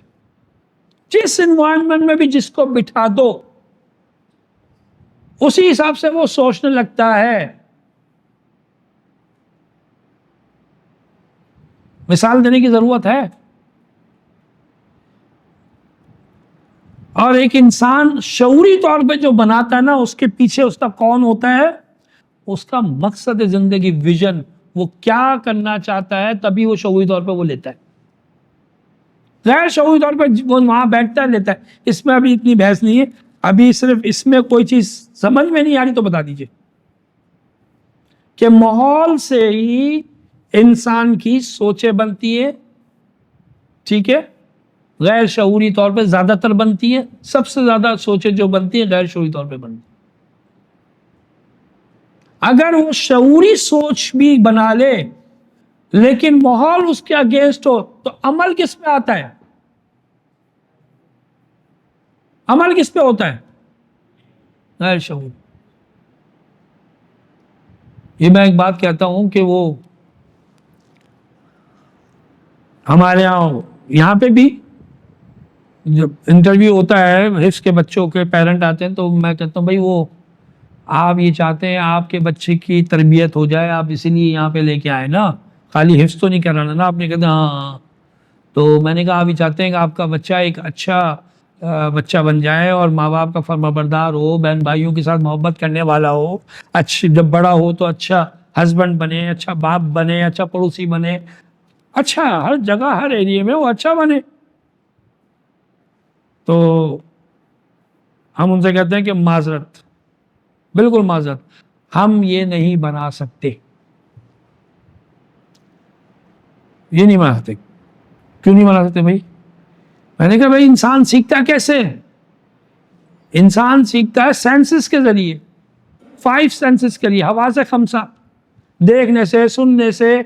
جس انوائرمنٹ میں بھی جس کو بٹھا دو اسی حساب سے وہ سوچنے لگتا ہے. مثال دینے کی ضرورت ہے. اور ایک انسان شعوری طور پہ جو بناتا ہے نا, اس کے پیچھے اس کا کون ہوتا ہے؟ اس کا مقصد زندگی, ویژن, وہ کیا کرنا چاہتا ہے, تبھی وہ شعوری طور پہ وہ لیتا ہے. غیر شعوری طور پہ وہ وہاں بیٹھتا ہے, لیتا ہے. اس میں ابھی اتنی بحث نہیں ہے. ابھی صرف اس میں کوئی چیز سمجھ میں نہیں آ رہی تو بتا دیجئے کہ ماحول سے ہی انسان کی سوچیں بنتی ہے. ٹھیک ہے. غیر شعوری طور پہ زیادہ تر بنتی ہے. سب سے زیادہ سوچیں جو بنتی ہیں غیر شعوری طور پہ بنتی ہیں. اگر وہ شعوری سوچ بھی بنا لے لیکن ماحول اس کے اگینسٹ ہو تو عمل کس پہ آتا ہے؟ عمل کس پہ ہوتا ہے؟ غیر شعوری. یہ میں ایک بات کہتا ہوں کہ وہ ہمارے یہاں پہ بھی جب انٹرویو ہوتا ہے حفظ کے بچوں کے پیرنٹ آتے ہیں تو میں کہتا ہوں بھائی وہ آپ یہ چاہتے ہیں آپ کے بچے کی تربیت ہو جائے، آپ اسی لیے یہاں پہ لے کے آئے نا، خالی حفظ تو نہیں کرانا نا. آپ نے کہا ہاں. تو میں نے کہا آپ یہ چاہتے ہیں کہ آپ کا بچہ ایک اچھا بچہ بن جائے اور ماں باپ کا فرمانبردار ہو، بہن بھائیوں کے ساتھ محبت کرنے والا ہو، اچھا جب بڑا ہو تو اچھا ہسبینڈ بنے، اچھا باپ بنے، اچھا پڑوسی بنے، اچھا ہر جگہ ہر ایریے میں وہ اچھا بنے. تو ہم ان سے کہتے ہیں کہ معذرت، بالکل معذرت، ہم یہ نہیں بنا سکتے، یہ نہیں بنا سکتے. کیوں نہیں بنا سکتے بھائی؟ میں نے کہا بھائی انسان سیکھتا کیسے؟ انسان سیکھتا ہے سینسز کے ذریعے، 5 سینسز کے ذریعے، حواس خمسہ، دیکھنے سے، سننے سے،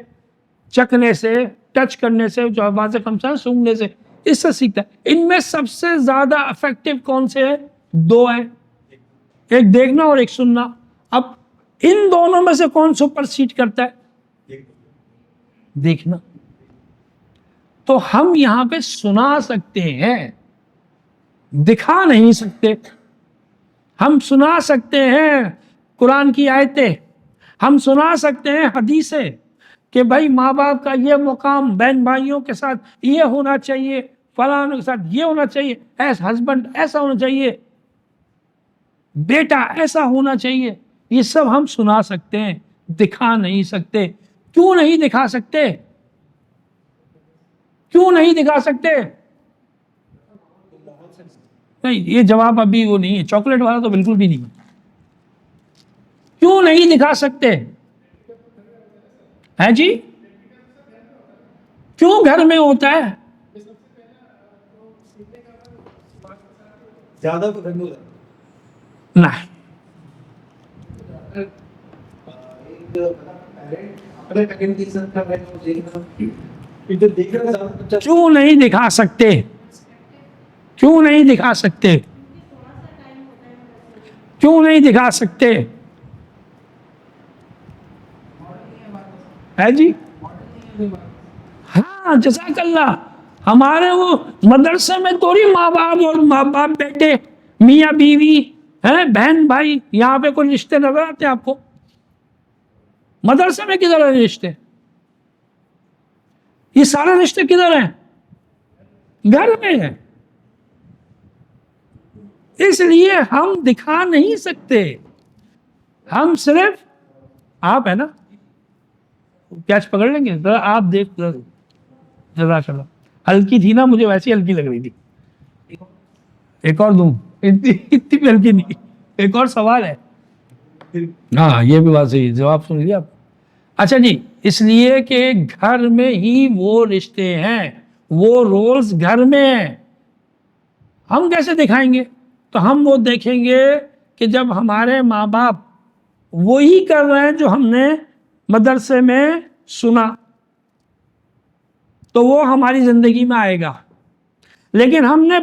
چکھنے سے، ٹچ کرنے سے، جو حواس خمسہ، سونگنے سے، اس سے سیکھتا ہے. ان میں سب سے زیادہ افیکٹو کون سے ہیں؟ 2 ہیں، ایک دیکھنا اور ایک سننا. اب ان دونوں میں سے کون سپرسیڈ کرتا ہے؟ دیکھنا. تو ہم یہاں پہ سنا سکتے ہیں، دکھا نہیں سکتے. ہم سنا سکتے ہیں قرآن کی آیتیں، ہم سنا سکتے ہیں حدیثیں کہ بھائی ماں باپ کا یہ مقام، بہن بھائیوں کے ساتھ یہ ہونا چاہیے، فلاں کے ساتھ یہ ہونا چاہیے، ایسا ہسبینڈ ایسا ہونا چاہیے، بیٹا ایسا ہونا چاہیے. یہ سب ہم سنا سکتے ہیں، دکھا نہیں سکتے. کیوں نہیں دکھا سکتے؟ کیوں نہیں دکھا سکتے؟ نہیں، یہ جواب ابھی وہ نہیں ہے، چاکلیٹ والا تو بالکل بھی نہیں. کیوں نہیں دکھا سکتے؟ ہے جی؟ کیوں گھر میں ہوتا ہے؟ زیادہ نہیں. کیوں نہیں دکھا سکتے؟ کیوں نہیں دکھا سکتے؟ کیوں نہیں دکھا سکتے؟ ہے جی؟ ہاں جزاک اللہ. ہمارے وہ مدرسے میں توڑی ماں باپ اور ماں باپ بیٹے، میاں بیوی ہیں، بہن بھائی، یہاں پہ کوئی رشتے نظر آتے آپ کو؟ مدرسے میں کدھر ہیں رشتے؟ یہ سارے رشتے کدھر ہیں؟ گھر میں ہیں. اس لیے ہم دکھا نہیں سکتے. ہم صرف، آپ ہے نا کیچ پکڑ لیں گے ذرا، آپ دیکھ جزاک اللہ. ہلکی تھی نا، مجھے ویسی ہلکی لگ رہی تھی. ایک اور دوں؟ اتنی بھی ہلکی نہیں. ایک اور سوال ہے. ہاں یہ بھی بات صحیح، جواب سن لیا آپ. اچھا جی، اس لیے کہ گھر میں ہی وہ رشتے ہیں، وہ رولز گھر میں ہیں. ہم کیسے دکھائیں گے؟ تو ہم وہ دیکھیں گے کہ جب ہمارے ماں باپ وہی کر رہے ہیں جو ہم نے مدرسے میں سنا، تو وہ ہماری زندگی میں آئے گا. لیکن ہم نے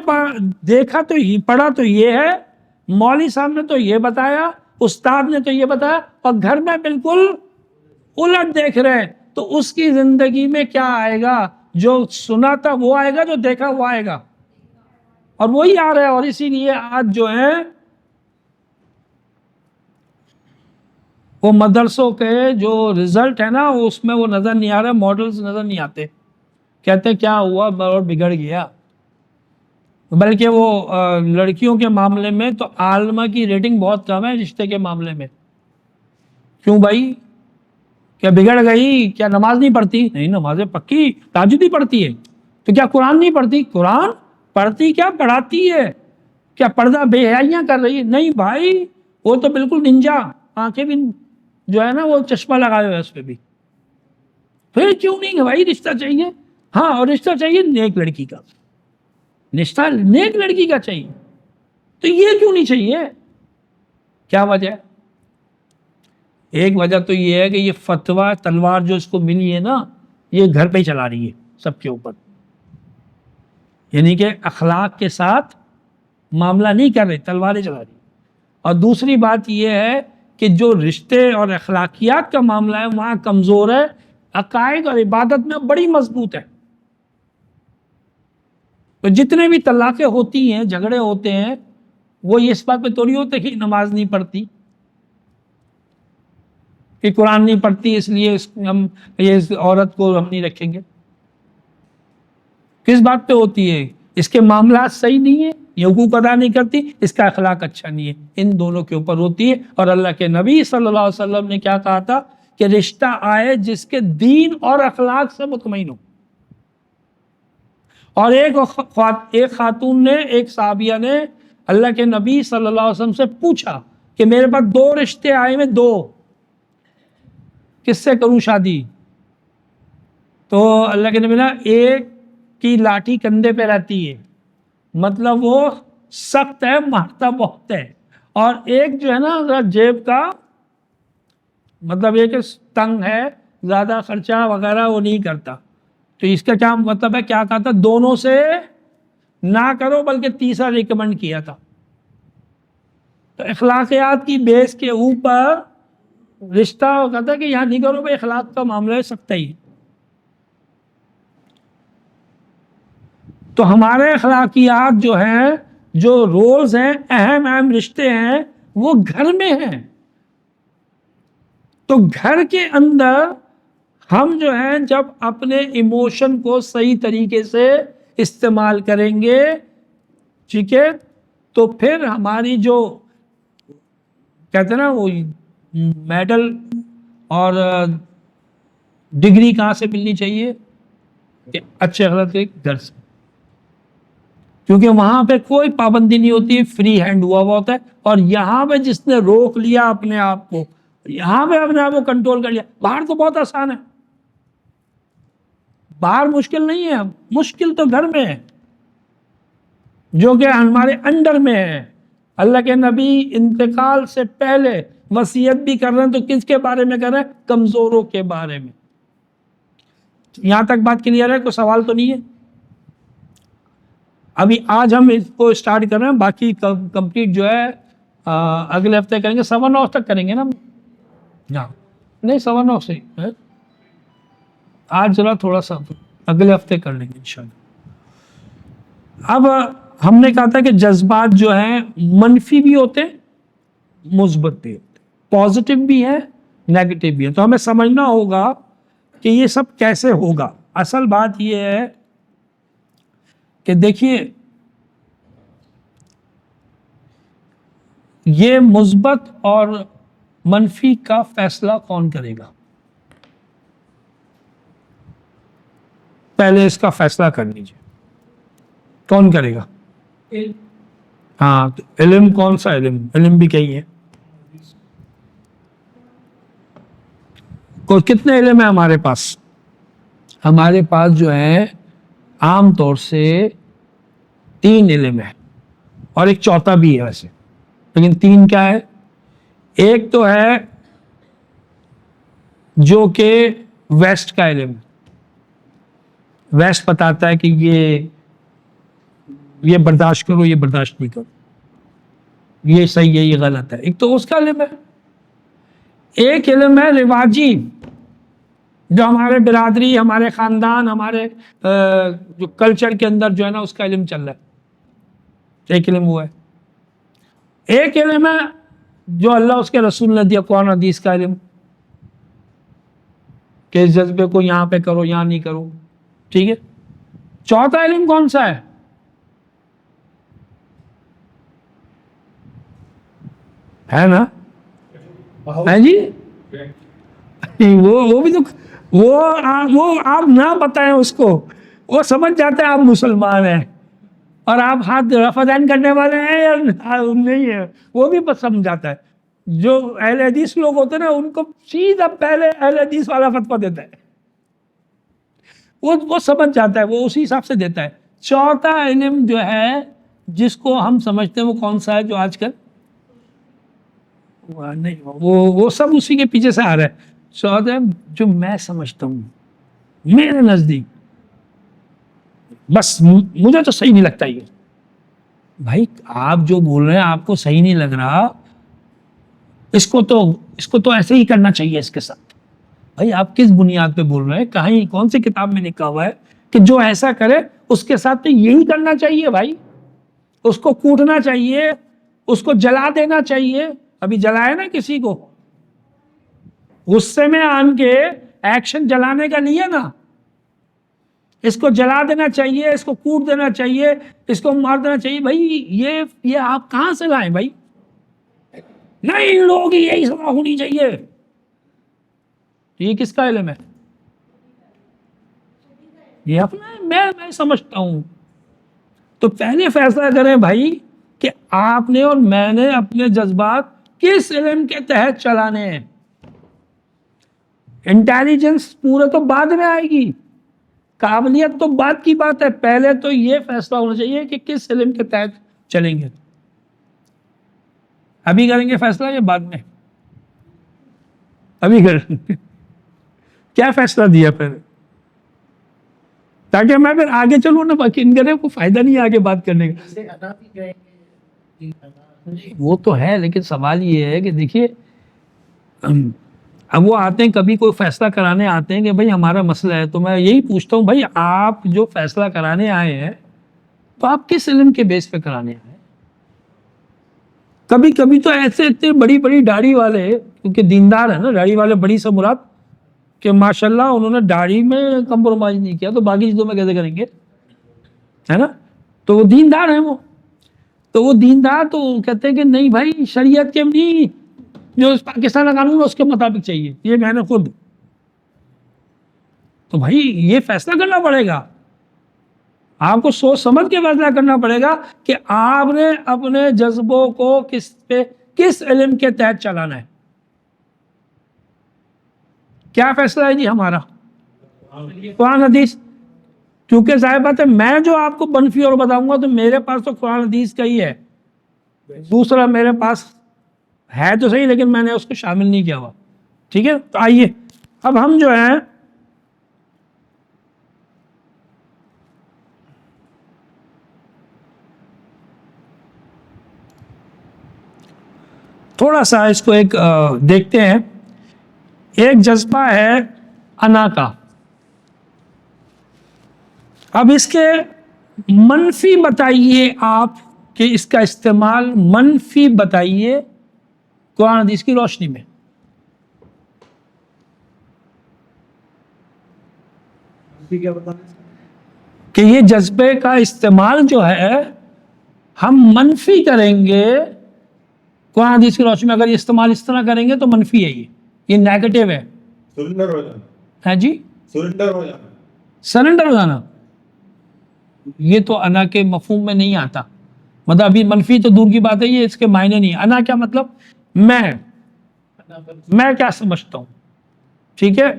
دیکھا تو پڑھا تو یہ ہے، مولوی صاحب نے تو یہ بتایا، استاد نے تو یہ بتایا، اور گھر میں بالکل الٹ دیکھ رہے ہیں. تو اس کی زندگی میں کیا آئے گا؟ جو سنا تھا وہ آئے گا، جو دیکھا وہ آئے گا، اور وہی آ رہا ہے. اور اسی لیے آج جو ہے وہ مدرسوں کے جو رزلٹ ہے نا، اس میں وہ نظر نہیں آ رہا، ماڈلز نظر نہیں آتے. کہتے کیا ہوا اور بگڑ گیا. بلکہ وہ لڑکیوں کے معاملے میں تو عالمہ کی ریٹنگ بہت کم ہے رشتے کے معاملے میں. کیوں بھائی؟ کیا بگڑ گئی؟ کیا نماز نہیں پڑھتی؟ نہیں، نمازیں پکی، تہجد ہی پڑھتی ہے. تو کیا قرآن نہیں پڑھتی؟ قرآن پڑھتی، کیا پڑھاتی ہے. کیا پردہ بے حیائیاں کر رہی ہے؟ نہیں بھائی، وہ تو بالکل ننجا، آنکھیں بھی جو ہے نا وہ چشمہ لگائے ہوئے اس پہ بھی. پھر کیوں نہیں ہے بھائی؟ رشتہ چاہیے. ہاں، اور رشتہ چاہیے نیک لڑکی کا، رشتہ نیک لڑکی کا چاہیے. تو یہ کیوں نہیں چاہیے؟ کیا وجہ ہے؟ ایک وجہ تو یہ ہے کہ یہ فتویٰ تلوار جو اس کو ملی ہے نا، یہ گھر پہ ہی چلا رہی ہے سب کے اوپر. یعنی کہ اخلاق کے ساتھ معاملہ نہیں کر رہی، تلواریں چلا رہی. اور دوسری بات یہ ہے کہ جو رشتے اور اخلاقیات کا معاملہ ہے وہاں کمزور ہے، عقائد اور عبادت میں بڑی مضبوط ہے. تو جتنے بھی طلاقیں ہوتی ہیں، جھگڑے ہوتے ہیں، وہ اس بات پہ تھوڑی ہوتے کہ نماز نہیں پڑھتی، کہ قرآن نہیں پڑھتی اس لیے ہم یہ عورت کو ہم نہیں رکھیں گے. کس بات پہ ہوتی ہے؟ اس کے معاملات صحیح نہیں ہیں، یہ حقوق ادا نہیں کرتی، اس کا اخلاق اچھا نہیں ہے. ان دونوں کے اوپر ہوتی ہے. اور اللہ کے نبی صلی اللہ علیہ وسلم نے کیا کہا تھا کہ رشتہ آئے جس کے دین اور اخلاق سے مطمئن ہو. اور ایک خاتون نے، ایک صحابیہ نے اللہ کے نبی صلی اللہ علیہ وسلم سے پوچھا کہ میرے پاس 2 رشتے آئے ہیں، 2 کس سے کروں شادی؟ تو اللہ کے نبی نے، ایک کی لاٹھی کندھے پہ رہتی ہے، مطلب وہ سخت ہے، مارتا بہت ہے، اور ایک جو ہے نا ذرا جیب کا، مطلب یہ کہ تنگ ہے، زیادہ خرچہ وغیرہ وہ نہیں کرتا. تو اس کا کیا مطلب ہے؟ کیا کہا تھا؟ دونوں سے نہ کرو، بلکہ تیسرا ریکمنڈ کیا تھا. تو اخلاقیات کی بیس کے اوپر رشتہ کہتا ہے کہ یہاں نہیں کرو بھائی، اخلاق کا معاملہ ہے، سخت ہی. تو ہمارے اخلاقیات جو ہیں، جو رولز ہیں، اہم رشتے ہیں، وہ گھر میں ہیں. تو گھر کے اندر ہم جو ہیں جب اپنے ایموشن کو صحیح طریقے سے استعمال کریں گے، ٹھیک ہے، تو پھر ہماری جو کہتے ہیں نا وہ میڈل اور ڈگری کہاں سے ملنی چاہیے؟ کہ اچھے اخلاق کے گھر سے، کیونکہ وہاں پہ کوئی پابندی نہیں ہوتی، فری ہینڈ ہوا ہوتا ہے. اور یہاں پہ جس نے روک لیا اپنے آپ کو، یہاں پہ اپنے آپ کو کنٹرول کر لیا. باہر تو بہت آسان ہے، باہر مشکل نہیں ہے، مشکل تو گھر میں ہے، جو کہ ہمارے انڈر میں ہے. اللہ کے نبی انتقال سے پہلے وصیت بھی کر رہے ہیں، تو کس کے بارے میں کر رہے ہیں؟ کمزوروں کے بارے میں. یہاں تک بات کلیئر ہے؟ کوئی سوال تو نہیں ہے؟ ابھی آج ہم اس کو اسٹارٹ کر رہے ہیں، باقی کمپلیٹ جو ہے اگلے ہفتے کریں گے. 7 تک کریں گے نا؟ نہیں 7 سے آج ذرا تھوڑا سا اگلے ہفتے کر لیں گے انشاءاللہ. اب ہم نے کہا تھا کہ جذبات جو ہیں منفی بھی ہوتے ہیں، مثبت بھی ہوتے ہیں، پازیٹیو بھی ہیں، نیگیٹو بھی ہیں. تو ہمیں سمجھنا ہوگا کہ یہ سب کیسے ہوگا. اصل بات یہ ہے کہ دیکھیے، یہ مثبت اور منفی کا فیصلہ کون کرے گا؟ پہلے اس کا فیصلہ کر لیجیے، کون کرے گا؟ ہاں، تو علم کون سا علم بھی کہیں ہے. کتنے علم ہیں ہمارے پاس؟ ہمارے پاس جو ہے عام طور سے 3 علم ہے، اور ایک چوتھا بھی ہے ویسے، لیکن 3 کیا ہے؟ ایک تو ہے جو کہ ویسٹ کا علم ہے. ویسٹ بتاتا ہے کہ یہ برداشت کرو، یہ برداشت نہیں کرو، یہ صحیح ہے، یہ غلط ہے. ایک تو اس کا علم ہے. ایک علم ہے رواجی، جو ہمارے برادری، ہمارے خاندان، ہمارے جو کلچر کے اندر جو ہے نا اس کا علم چل رہا ہے. ایک علم ہوا ہے. ایک علم ہے جو اللہ اس کے رسول نے دیا، قرآن حدیث کا علم، کہ اس جذبے کو یہاں پہ کرو، یہاں نہیں کرو. ٹھیک ہے. چوتھا علم کون سا ہے؟ ہے نا؟ ہے جی؟ وہ بھی تو وہ آپ نہ بتائیں اس کو، وہ سمجھ جاتا ہے آپ مسلمان ہیں، اور آپ ہاتھ رفع دین کرنے والے ہیں یا نہیں ہے، وہ بھی بس سمجھ جاتا ہے. جو اہل حدیث لوگ ہوتے ہیں نا، ان کو سیدھا پہلے اہل حدیث والا فتویٰ دیتا ہے، وہ سمجھ جاتا ہے، وہ اسی حساب سے دیتا ہے. چوتھا علم جو ہے جس کو ہم سمجھتے ہیں، وہ کون سا ہے؟ جو آج کل نہیں، وہ سب اسی کے پیچھے سے آ رہا ہے. چوتھا جو میں سمجھتا ہوں، میرے نزدیک، بس مجھے تو صحیح نہیں لگتا یہ. بھائی آپ جو بول رہے ہیں آپ کو صحیح نہیں لگ رہا، اس کو تو ایسے ہی کرنا چاہیے اس کے ساتھ. بھائی آپ کس بنیاد پہ بول رہے ہیں؟ کہیں کون سی کتاب میں لکھا ہوا ہے کہ جو ایسا کرے اس کے ساتھ تو یہی کرنا چاہیے بھائی، اس کو کوٹنا چاہیے، اس کو جلا دینا چاہیے. ابھی جلائے نا کسی کو، غصے میں آن کے ایکشن جلانے کا نہیں ہے نا، اس کو جلا دینا چاہیے، اس کو کوٹ دینا چاہیے، اس کو مار دینا چاہیے. بھائی یہ آپ کہاں سے لائیں بھائی؟ نہیں، ان لوگوں کی یہی سزا ہونی چاہیے. یہ کس کا علم ہے؟ یہ اپنا میں سمجھتا ہوں. تو پہلے فیصلہ کریں بھائی کہ آپ نے اور میں نے اپنے جذبات کس علم کے تحت چلانے ہیں. انٹیلیجنس پورے تو بعد میں آئے گی، قابلیت تو بعد کی بات ہے. پہلے تو یہ فیصلہ ہونا چاہیے کہ کس علم کے تحت چلیں گے. ابھی کریں گے فیصلہ یا بعد میں؟ ابھی کریں گے. کیا فیصلہ دیا پہلے، تاکہ میں پھر آگے چلوں نا، باقی ان کرے کو فائدہ نہیں ہے آگے بات کرنے کا. وہ تو ہے، لیکن سوال یہ ہے کہ دیکھیے اب وہ آتے ہیں کبھی کوئی فیصلہ کرانے آتے ہیں کہ بھائی ہمارا مسئلہ ہے، تو میں یہی پوچھتا ہوں بھائی آپ جو فیصلہ کرانے آئے ہیں تو آپ کس علم کے بیس پہ کرانے آئے ہیں؟ کبھی کبھی تو ایسے اتنے بڑی بڑی داڑھی والے، کیونکہ دیندار ہیں نا، داڑھی والے بڑی سے مراد کہ ماشاءاللہ انہوں نے داڑھی میں کمپرومائز نہیں کیا، تو باقی چیزوں میں کیسے کریں گے، ہے نا؟ تو وہ دیندار ہیں، وہ دیندار تو کہتے ہیں کہ نہیں بھائی شریعت کے نہیں، جو پاکستان کا قانون ہے اس کے مطابق چاہیے. یہ میں نے خود، تو بھائی یہ فیصلہ کرنا پڑے گا، آپ کو سوچ سمجھ کے فیصلہ کرنا پڑے گا کہ آپ نے اپنے جذبوں کو کس علم کے تحت چلانا ہے. کیا فیصلہ ہے جی ہمارا؟ قرآن حدیث. کیونکہ ظاہر بات ہے میں جو آپ کو منفی اور بتاؤں گا تو میرے پاس تو قرآن حدیث کا ہی ہے، دوسرا میرے پاس ہے تو صحیح لیکن میں نے اس کو شامل نہیں کیا ہوا. ٹھیک ہے، تو آئیے اب ہم جو ہیں تھوڑا سا اس کو ایک دیکھتے ہیں. ایک جذبہ ہے انا کا. اب اس کے منفی بتائیے آپ، کہ اس کا استعمال منفی بتائیے قرآن حدیث کی روشنی میں. کہ یہ جذبے کا استعمال جو ہے ہم منفی کریں گے قرآن حدیث کی روشنی میں. اگر یہ استعمال اس طرح کریں گے تو منفی ہے، یہ نیگیٹو ہے. سرنڈر ہو جانا. ہاں جی، سرنڈر ہو جانا. سرنڈر ہو جانا یہ تو انا کے مفہوم میں نہیں آتا. مطلب ابھی منفی تو دور کی بات ہے، یہ اس کے معنی نہیں. انا کیا مطلب؟ میں کیا سمجھتا ہوں. ٹھیک ہے،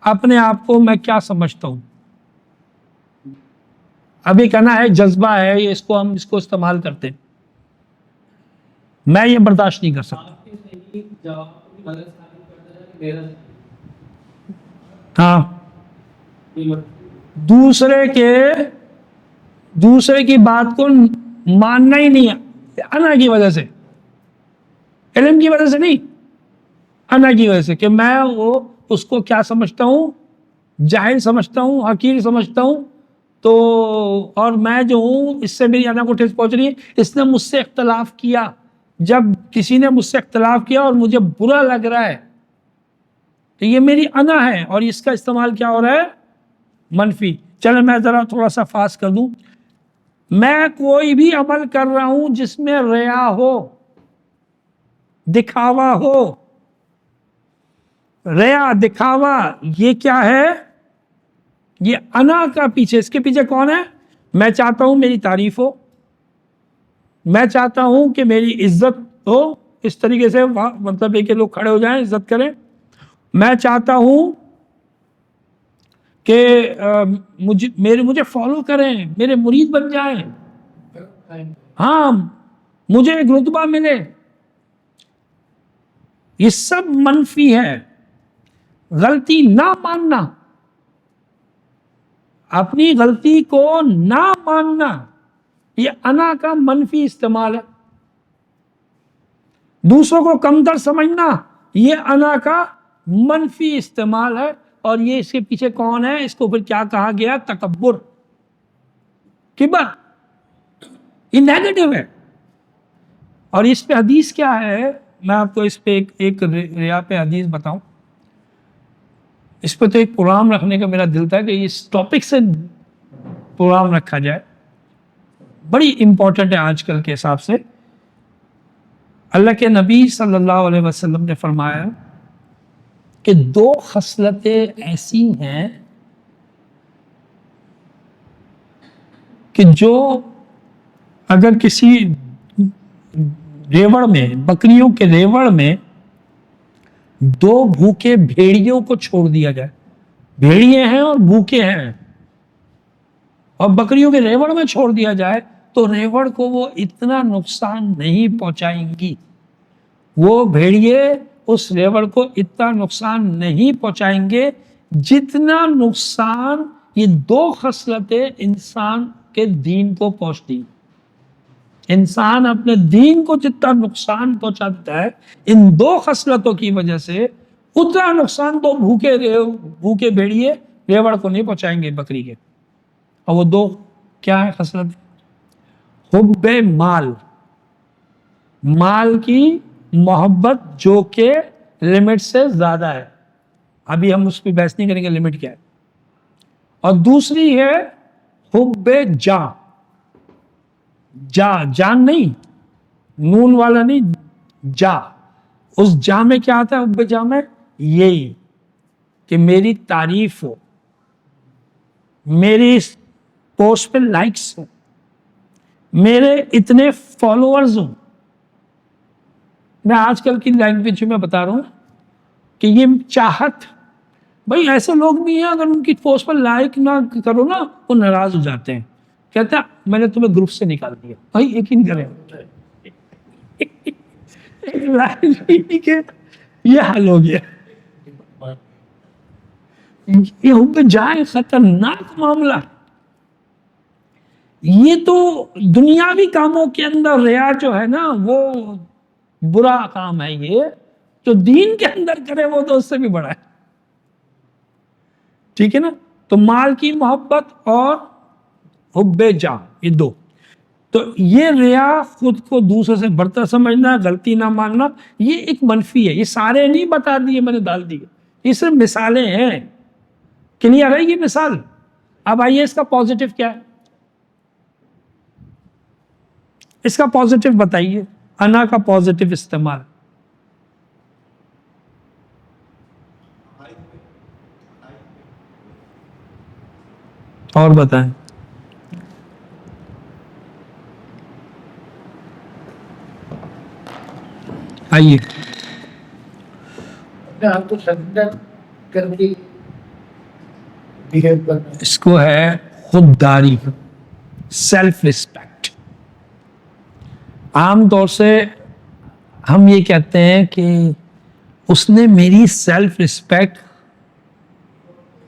اپنے آپ کو میں کیا سمجھتا ہوں. ابھی کہنا ہے جذبہ ہے، یہ ہم اس کو استعمال کرتے ہیں. میں یہ برداشت نہیں کر سکتا. ہاں، دوسرے کی بات کو ماننا ہی نہیں ہے انا کی وجہ سے، علم کی وجہ سے نہیں، انا کی وجہ سے. کہ میں اس کو کیا سمجھتا ہوں، جاہل سمجھتا ہوں، حقیر سمجھتا ہوں. تو اور میں جو ہوں اس سے میری انا کو ٹھیس پہنچ رہی ہے. اس نے مجھ سے اختلاف کیا، جب کسی نے مجھ سے اختلاف کیا اور مجھے برا لگ رہا ہے تو یہ میری انا ہے، اور اس کا استعمال کیا ہو رہا ہے؟ منفی. چلے میں ذرا تھوڑا سا فاسٹ کر دوں. میں کوئی بھی عمل کر رہا ہوں جس میں ریا ہو، دکھاوا ہو. ریا، دکھاوا، یہ کیا ہے؟ یہ انا کا پیچھے، اس کے پیچھے کون ہے؟ میں چاہتا ہوں میری تعریف ہو، میں چاہتا ہوں کہ میری عزت ہو، اس طریقے سے مطلب ہے کہ لوگ کھڑے ہو جائیں، عزت کریں. میں چاہتا ہوں کہ مجھے فالو کریں، میرے مرید بن جائیں، ہاں مجھے ایک رتبہ ملے. یہ سب منفی ہے. غلطی نہ ماننا، اپنی غلطی کو نہ ماننا، یہ انا کا منفی استعمال ہے. دوسروں کو کمتر سمجھنا، یہ انا کا منفی استعمال ہے. اور یہ اس کے پیچھے کون ہے؟ اس کو پھر کیا کہا گیا؟ تکبر، کبر، یہ نیگیٹو ہے. اور اس پہ حدیث کیا ہے؟ میں آپ کو اس پہ ایک ریا پہ حدیث بتاؤں. اس پہ تو ایک پروگرام رکھنے کا میرا دل تھا کہ اس ٹاپک سے پروگرام رکھا جائے، بڑی امپورٹنٹ ہے آج کل کے حساب سے. اللہ کے نبی صلی اللہ علیہ وسلم نے فرمایا کہ 2 خصلتیں ایسی ہیں کہ جو اگر کسی ریوڑ میں، بکریوں کے ریوڑ میں 2 بھوکے بھیڑیوں کو چھوڑ دیا جائے، بھیڑیے ہیں اور بھوکے ہیں، اور بکریوں کے ریوڑ میں چھوڑ دیا جائے تو ریوڑ کو وہ اتنا نقصان نہیں پہنچائیں گی. وہ بھیڑیے اس ریوڑ کو اتنا نقصان نہیں پہنچائیں گے جتنا نقصان یہ 2 خصلتیں انسان کے دین کو پہنچتی. انسان اپنے دین کو جتنا نقصان پہنچاتا ہے ان 2 خصلتوں کی وجہ سے، اتنا نقصان تو بھوکے بھیڑیے ریوڑ کو نہیں پہنچائیں گے بکری کے. اور وہ 2 کیا ہے خصلت؟ حب مال، مال کی محبت جو کہ لمٹ سے زیادہ ہے. ابھی ہم اس پہ بحث نہیں کریں گے لمٹ کیا ہے. اور دوسری ہے حب جاں، جان نہیں، نون والا نہیں، جا. اس جا میں کیا آتا ہے؟ حب جا میں یہی کہ میری تعریف ہو، میری پوسٹ پہ لائکس ہو، میرے اتنے فالوورز ہوں. میں آج کل کی لینگویج میں بتا رہا ہوں کہ یہ چاہت، بھائی ایسے لوگ بھی ہیں اگر ان کی پوسٹ پر لائک نہ کرو نا وہ ناراض ہو جاتے ہیں، کہتا ہے میں نے تمہیں گروپ سے نکال دیا. بھائی یقین کریں یہ حل ہو گیا. یہ حب جائے خطرناک معاملہ. یہ تو دنیاوی کاموں کے اندر ریا جو ہے نا وہ برا کام ہے. یہ جو دین کے اندر کرے وہ تو اس سے بھی بڑا ہے. ٹھیک ہے نا؟ تو مال کی محبت اور حب جاں، یہ 2. تو یہ ریا، خود کو دوسرے سے برتر سمجھنا، غلطی نہ ماننا، یہ ایک منفی ہے. یہ سارے نہیں بتا دیے میں نے، ڈال دیے، یہ صرف مثالیں ہیں. کلیئر ہے یہ مثال؟ اب آئیے اس کا پازیٹیو کیا ہے؟ اس کا پازیٹیو بتائیے، انا کا پازیٹیو استعمال. اور بتائیں. آئیے آپ کو سرنڈر کر کے بہیو کرنا. اس کو ہے خودداری، سیلف رسپیکٹ. عام طور سے ہم یہ کہتے ہیں کہ اس نے میری سیلف رسپیکٹ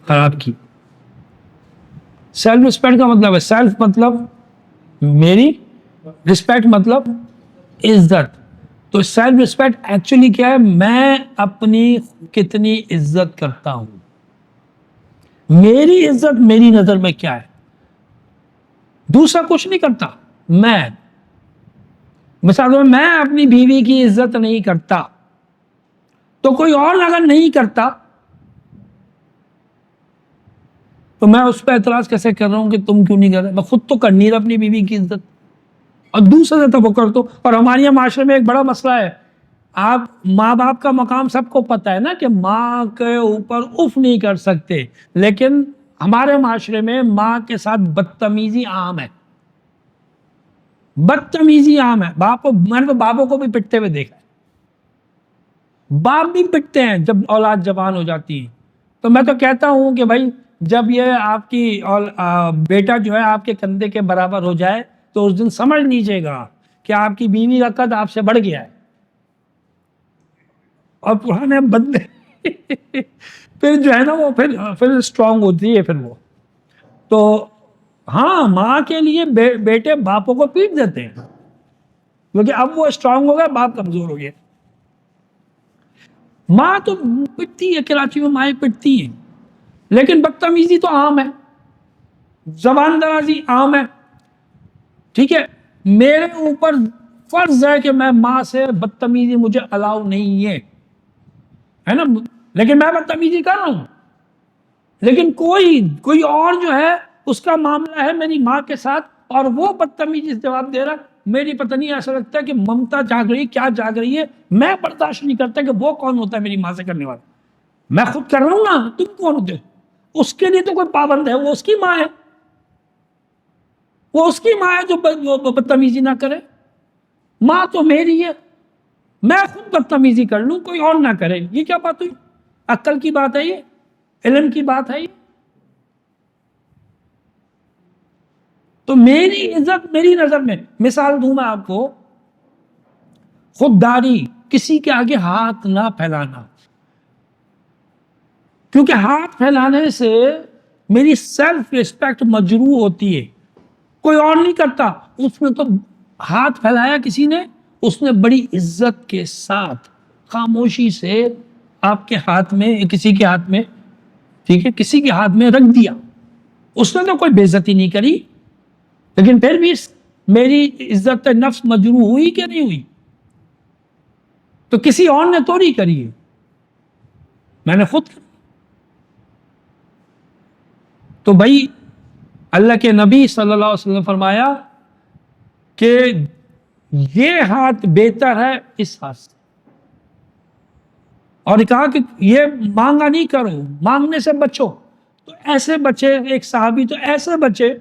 خراب کی. سیلف رسپیکٹ کا مطلب ہے، سیلف مطلب میری، رسپیکٹ مطلب عزت. تو سیلف رسپیکٹ ایکچولی کیا ہے؟ میں اپنی کتنی عزت کرتا ہوں، میری عزت میری نظر میں کیا ہے. دوسرا کچھ نہیں کرتا. میں مثال میں اپنی بیوی کی عزت نہیں کرتا تو کوئی اور اگر نہیں کرتا تو میں اس پہ اعتراض کیسے کر رہا ہوں کہ تم کیوں نہیں کر رہے؟ میں خود تو کرنی رہا اپنی بیوی کی عزت، اور دوسرے سے تو وہ کر دو. اور ہمارے یہاں معاشرے میں ایک بڑا مسئلہ ہے، آپ ماں باپ کا مقام سب کو پتہ ہے نا کہ ماں کے اوپر اف نہیں کر سکتے، لیکن ہمارے معاشرے میں ماں کے ساتھ بدتمیزی عام ہے. بدتمیزی عام ہے. میں نے تو باپوں کو بھی پٹتے ہوئے دیکھا ہے. باپ بھی پٹتے ہیں جب اولاد جوان ہو جاتی ہے. تو میں تو کہتا ہوں کہ بھائی جب یہ آپ کی بیٹا جو ہے آپ کے کندھے کے برابر ہو جائے تو اس دن سمجھ لیجیے گا کہ آپ کی بیوی کا قد آپ سے بڑھ گیا ہے. اور پرانے بندے پھر جو ہے نا وہ پھر اسٹرانگ ہوتی ہے. پھر وہ تو ہاں ماں کے لیے بیٹے باپوں کو پیٹ دیتے ہیں کیونکہ اب وہ اسٹرانگ ہو گیا، باپ کمزور ہو گیا. ماں تو پٹتی ہے، کراچی میں مائیں پٹتی ہیں. لیکن بدتمیزی تو عام ہے، زبان درازی عام ہے، ٹھیک ہے. میرے اوپر فرض ہے کہ میں ماں سے بدتمیزی مجھے الاؤ نہیں ہے نا، لیکن میں بدتمیزی کر رہا ہوں. لیکن کوئی اور جو ہے اس کا معاملہ ہے میری ماں کے ساتھ اور وہ بدتمیزی سے جواب دے رہا، میری پتہ نہیں، ایسا لگتا ہے کہ ممتا جاگ رہی، کیا جاگ رہی ہے. میں برداشت نہیں کرتا کہ وہ کون ہوتا ہے میری ماں سے کرنے والا. میں خود کر رہا ہوں نا، تم کون ہوتے؟ اس کے لیے تو کوئی پابند ہے، وہ اس کی ماں ہے، وہ اس کی ماں ہے جو بدتمیزی نہ کرے. ماں تو میری ہے، میں خود بدتمیزی کر لوں، کوئی اور نہ کرے. یہ کیا بات ہوئی؟ عقل کی بات ہے، یہ علم کی بات ہے. یہ تو میری عزت میری نظر میں، مثال دوں میں آپ کو، خودداری، کسی کے آگے ہاتھ نہ پھیلانا، کیونکہ ہاتھ پھیلانے سے میری سیلف ریسپیکٹ مجروح ہوتی ہے. کوئی اور نہیں کرتا، اس میں تو ہاتھ پھیلایا کسی نے، اس نے بڑی عزت کے ساتھ خاموشی سے آپ کے ہاتھ میں، کسی کے ہاتھ میں، ٹھیک ہے، کسی کے ہاتھ میں رکھ دیا. اس نے تو کوئی بے عزتی نہیں کری، لیکن پھر بھی میری عزت نفس مجروح ہوئی کہ نہیں ہوئی؟ تو کسی اور نے تو نہیں کری ہے، میں نے خود کری. تو بھائی اللہ کے نبی صلی اللہ علیہ وسلم نے فرمایا کہ یہ ہاتھ بہتر ہے اس ہاتھ سے، اور کہا کہ یہ مانگا نہیں کرو، مانگنے سے بچو. تو ایسے بچے، ایک صحابی تو ایسے بچے،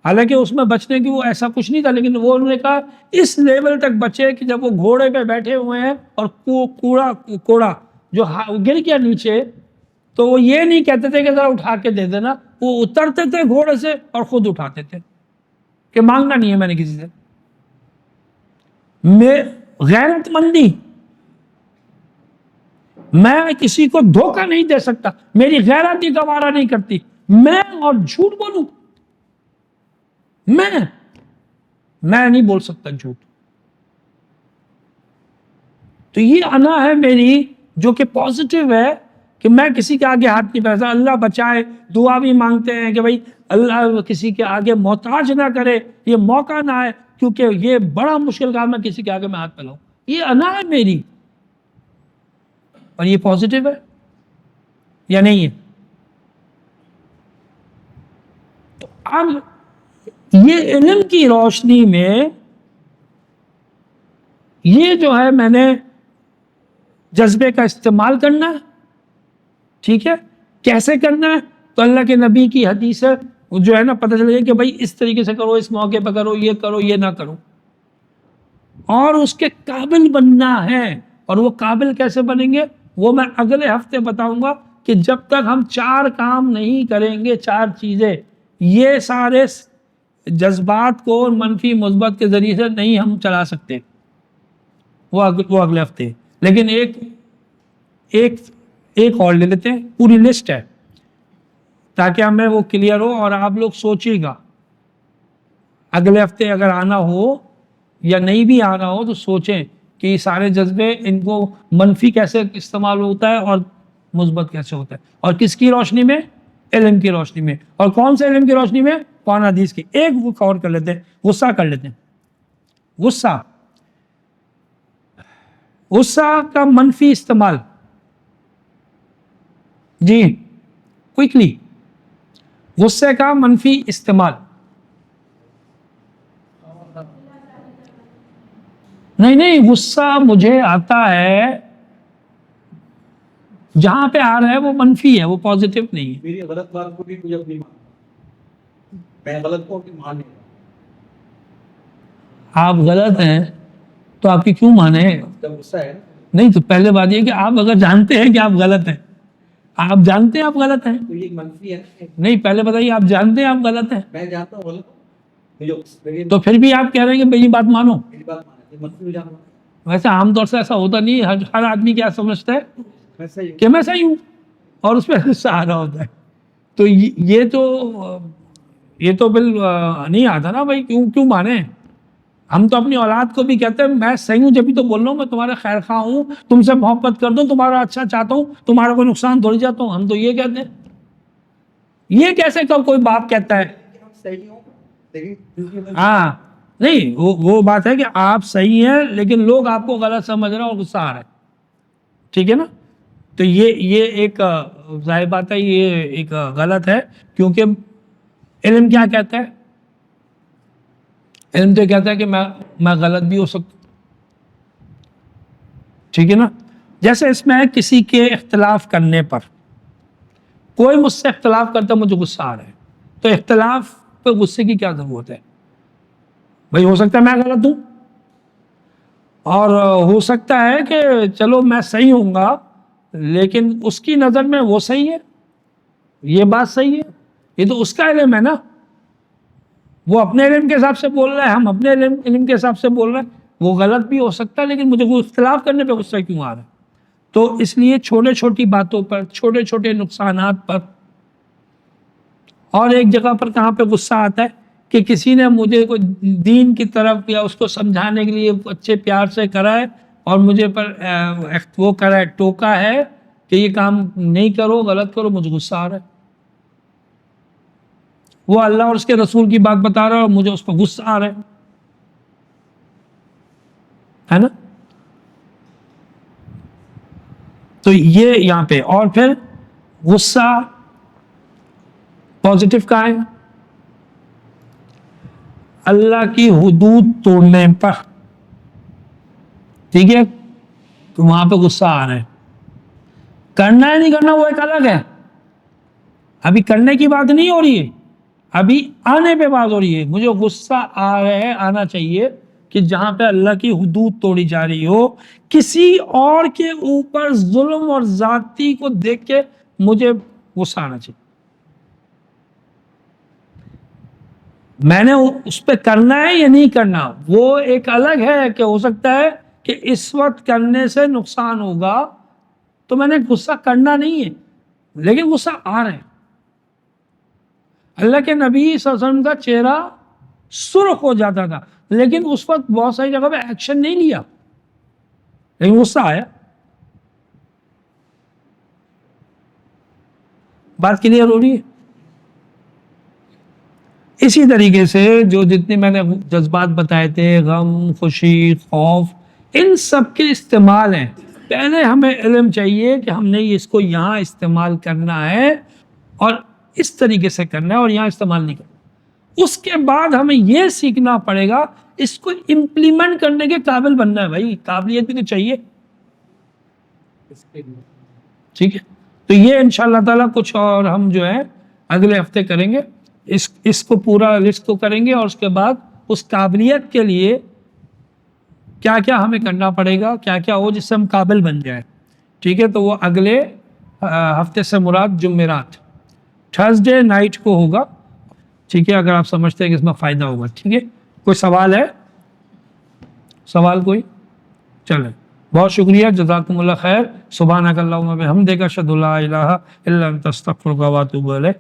حالانکہ اس میں بچنے کی وہ ایسا کچھ نہیں تھا، لیکن وہ انہوں نے کہا اس لیول تک بچے کہ جب وہ گھوڑے پہ بیٹھے ہوئے ہیں اور کوڑا جو گر گیا نیچے، تو وہ یہ نہیں کہتے تھے کہ ذرا اٹھا کے دے دینا، وہ اترتے تھے گھوڑے سے اور خود اٹھاتے تھے کہ مانگنا نہیں ہے میں نے کسی سے. غیرت مندی، میں کسی کو دھوکہ نہیں دے سکتا، میری غیرت ہی گوارا نہیں کرتی میں اور جھوٹ بولوں. میں نہیں بول سکتا جھوٹ. تو یہ انا ہے میری جو کہ پازیٹیو ہے، کہ میں کسی کے آگے ہاتھ نہیں پھیلاتا. اللہ بچائے، دعا بھی مانگتے ہیں کہ بھائی اللہ کسی کے آگے محتاج نہ کرے، یہ موقع نہ آئے، کیونکہ یہ بڑا مشکل کام ہے کسی کے آگے میں ہاتھ پھیلاؤں. یہ انا ہے میری، اور یہ پازیٹیو ہے یا نہیں ہے؟ تو اب یہ علم کی روشنی میں یہ جو ہے میں نے جذبے کا استعمال کرنا ہے، ٹھیک ہے. کیسے کرنا ہے؟ تو اللہ کے نبی کی حدیث ہے جو ہے نا، پتہ چل گیا کہ بھائی اس طریقے سے کرو، اس موقع پہ کرو، یہ نہ کرو. اور اس کے قابل بننا ہے. اور وہ قابل کیسے بنیں گے وہ میں اگلے ہفتے بتاؤں گا، کہ جب تک ہم 4 کام نہیں کریں گے، 4 چیزیں، یہ سارے جذبات کو منفی مثبت کے ذریعے سے نہیں ہم چلا سکتے. وہ اگلے ہفتے. لیکن ایک اور لے لیتے ہیں، پوری لسٹ ہے تاکہ ہمیں وہ کلیئر ہو. اور آپ لوگ سوچیے گا اگلے ہفتے اگر آنا ہو یا نہیں بھی آنا ہو تو سوچیں کہ یہ سارے جذبے، ان کو منفی کیسے استعمال ہوتا ہے اور مثبت کیسے ہوتا ہے، اور کس کی روشنی میں؟ علم کی روشنی میں. اور کون سے علم کی روشنی میں؟ قرآن حدیث کی. ایک وہ کور کر لیتے ہیں، غصہ کر لیتے ہیں. غصہ کا منفی استعمال. جی کوئکلی، غصے کا منفی استعمال. نہیں، غصہ مجھے آتا ہے، جہاں پہ آ رہا ہے وہ منفی ہے، وہ پازیٹیو نہیں ہے. میری غلط بات کو بھی مجھے اپنی میں غلط کو بھی مان نہیں. آپ غلط ہیں تو آپ کی کیوں مانے؟ جب غصہ ہے نہیں، تو پہلے بات یہ کہ آپ اگر جانتے ہیں کہ آپ غلط ہیں، آپ جانتے ہیں آپ غلط ہیں، تو یہ منفی ہے. نہیں پہلے بتائیے آپ جانتے ہیں آپ غلط ہیں، میں جانتا ہوں غلط ہوں، تو پھر بھی آپ کہہ رہے ہیں کہ میری بات مانو. میری بات مانے منفی ہو جانا. ویسے عام طور سے ایسا ہوتا نہیں ہے. ہر آدمی کیا سمجھتا ہے میں صحیح کہ میں صحیح ہوں، اور اس پہ غصہ آ رہا ہوتا ہے. تو یہ تو بل نہیں آتا نا بھائی، کیوں مانے. ہم تو اپنی اولاد کو بھی کہتے ہیں میں صحیح ہوں جبھی تو بول رہا ہوں، میں تمہارا خیر خواہ ہوں، تم سے محبت کر دوں، تمہارا اچھا چاہتا ہوں، تمہارا کوئی نقصان تھوڑی چاہتا ہوں. ہم تو یہ کہتے ہیں. یہ کیسے کوئی باپ کہتا ہے؟ ہاں نہیں، وہ بات ہے کہ آپ صحیح ہیں لیکن لوگ آپ کو غلط سمجھ رہے ہیں اور غصہ آ رہا ہے. ٹھیک ہے نا؟ تو یہ ایک ظاہر بات ہے، یہ ایک غلط ہے. کیونکہ علم کیا کہتا ہے؟ علم تو کہتا ہے کہ میں غلط بھی ہو سکتا. ٹھیک ہے نا؟ جیسے اس میں ہے کسی کے اختلاف کرنے پر، کوئی مجھ سے اختلاف کرتا ہے، مجھے غصہ آ رہا ہے، تو اختلاف پہ غصے کی کیا ضرورت ہے؟ بھائی ہو سکتا ہے میں غلط ہوں، اور ہو سکتا ہے کہ چلو میں صحیح ہوں گا لیکن اس کی نظر میں وہ صحیح ہے، یہ بات صحیح ہے. یہ تو اس کا علم ہے نا، وہ اپنے علم کے حساب سے بول رہا ہے، ہم اپنے علم کے حساب سے بول رہے ہیں. وہ غلط بھی ہو سکتا ہے لیکن مجھے وہ اختلاف کرنے پہ غصہ کیوں آ رہا ہے؟ تو اس لیے چھوٹے چھوٹی باتوں پر، چھوٹے چھوٹے نقصانات پر. اور ایک جگہ پر کہاں پہ غصہ آتا ہے کہ کسی نے مجھے کوئی دین کی طرف یا اس کو سمجھانے کے لیے اچھے پیار سے کرا ہے اور مجھے پر وہ کرا ہے، ٹوکا ہے کہ یہ کام نہیں کرو، غلط کرو، مجھے غصہ آ رہا ہے. وہ اللہ اور اس کے رسول کی بات بتا رہا ہے اور مجھے اس پر غصہ آ رہا ہے نا؟ تو یہ یہاں پہ. اور پھر غصہ پازیٹیو کا ہے اللہ کی حدود توڑنے پر. ٹھیک ہے؟ تو وہاں پہ غصہ آ رہا ہے. کرنا ہے نہیں کرنا وہ ایک الگ ہے، ابھی کرنے کی بات نہیں ہو رہی ہے، ابھی آنے پہ بات ہو رہی ہے. مجھے غصہ آ رہا ہے، آنا چاہیے کہ جہاں پہ اللہ کی حدود توڑی جا رہی ہو، کسی اور کے اوپر ظلم اور زیادتی کو دیکھ کے مجھے غصہ آنا چاہیے. میں نے اس پہ کرنا ہے یا نہیں کرنا وہ ایک الگ ہے، کہ ہو سکتا ہے کہ اس وقت کرنے سے نقصان ہوگا تو میں نے غصہ کرنا نہیں ہے لیکن غصہ آ رہا ہے. اللہ کے نبی صلی اللہ علیہ وسلم کا چہرہ سرخ ہو جاتا تھا لیکن اس وقت بہت ساری جگہ پہ ایکشن نہیں لیا لیکن غصہ آیا. بات کلیئر ہو رہی ہے؟ اسی طریقے سے جو جتنے میں نے جذبات بتائے تھے، غم، خوشی، خوف، ان سب کے استعمال ہیں. پہلے ہمیں علم چاہیے کہ ہم نے اس کو یہاں استعمال کرنا ہے اور اس طریقے سے کرنا ہے اور یہاں استعمال نہیں کرنا. اس کے بعد ہمیں یہ سیکھنا پڑے گا اس کو امپلیمنٹ کرنے کے قابل بننا ہے. بھائی قابلیت بھی تو چاہیے. ٹھیک ہے؟ تو یہ انشاءاللہ تعالیٰ کچھ اور ہم جو ہے اگلے ہفتے کریں گے. اس کو پورا لسٹ کو کریں گے اور اس کے بعد اس قابلیت کے لیے کیا کیا ہمیں کرنا پڑے گا، کیا کیا ہو جس سے ہم قابل بن جائیں. ٹھیک ہے؟ تو وہ اگلے ہفتے سے مراد جمعرات، تھرسڈے نائٹ کو ہوگا. ٹھیک ہے؟ اگر آپ سمجھتے ہیں کہ اس میں فائدہ ہوگا. ٹھیک ہے؟ کوئی سوال ہے؟ سوال کوئی؟ چلیں، بہت شکریہ، جزاکم اللہ خیر. سبحانک اللہم و بحمدک، اشہد ان لا الہ الا انت، استغفرک و اتوب الیک.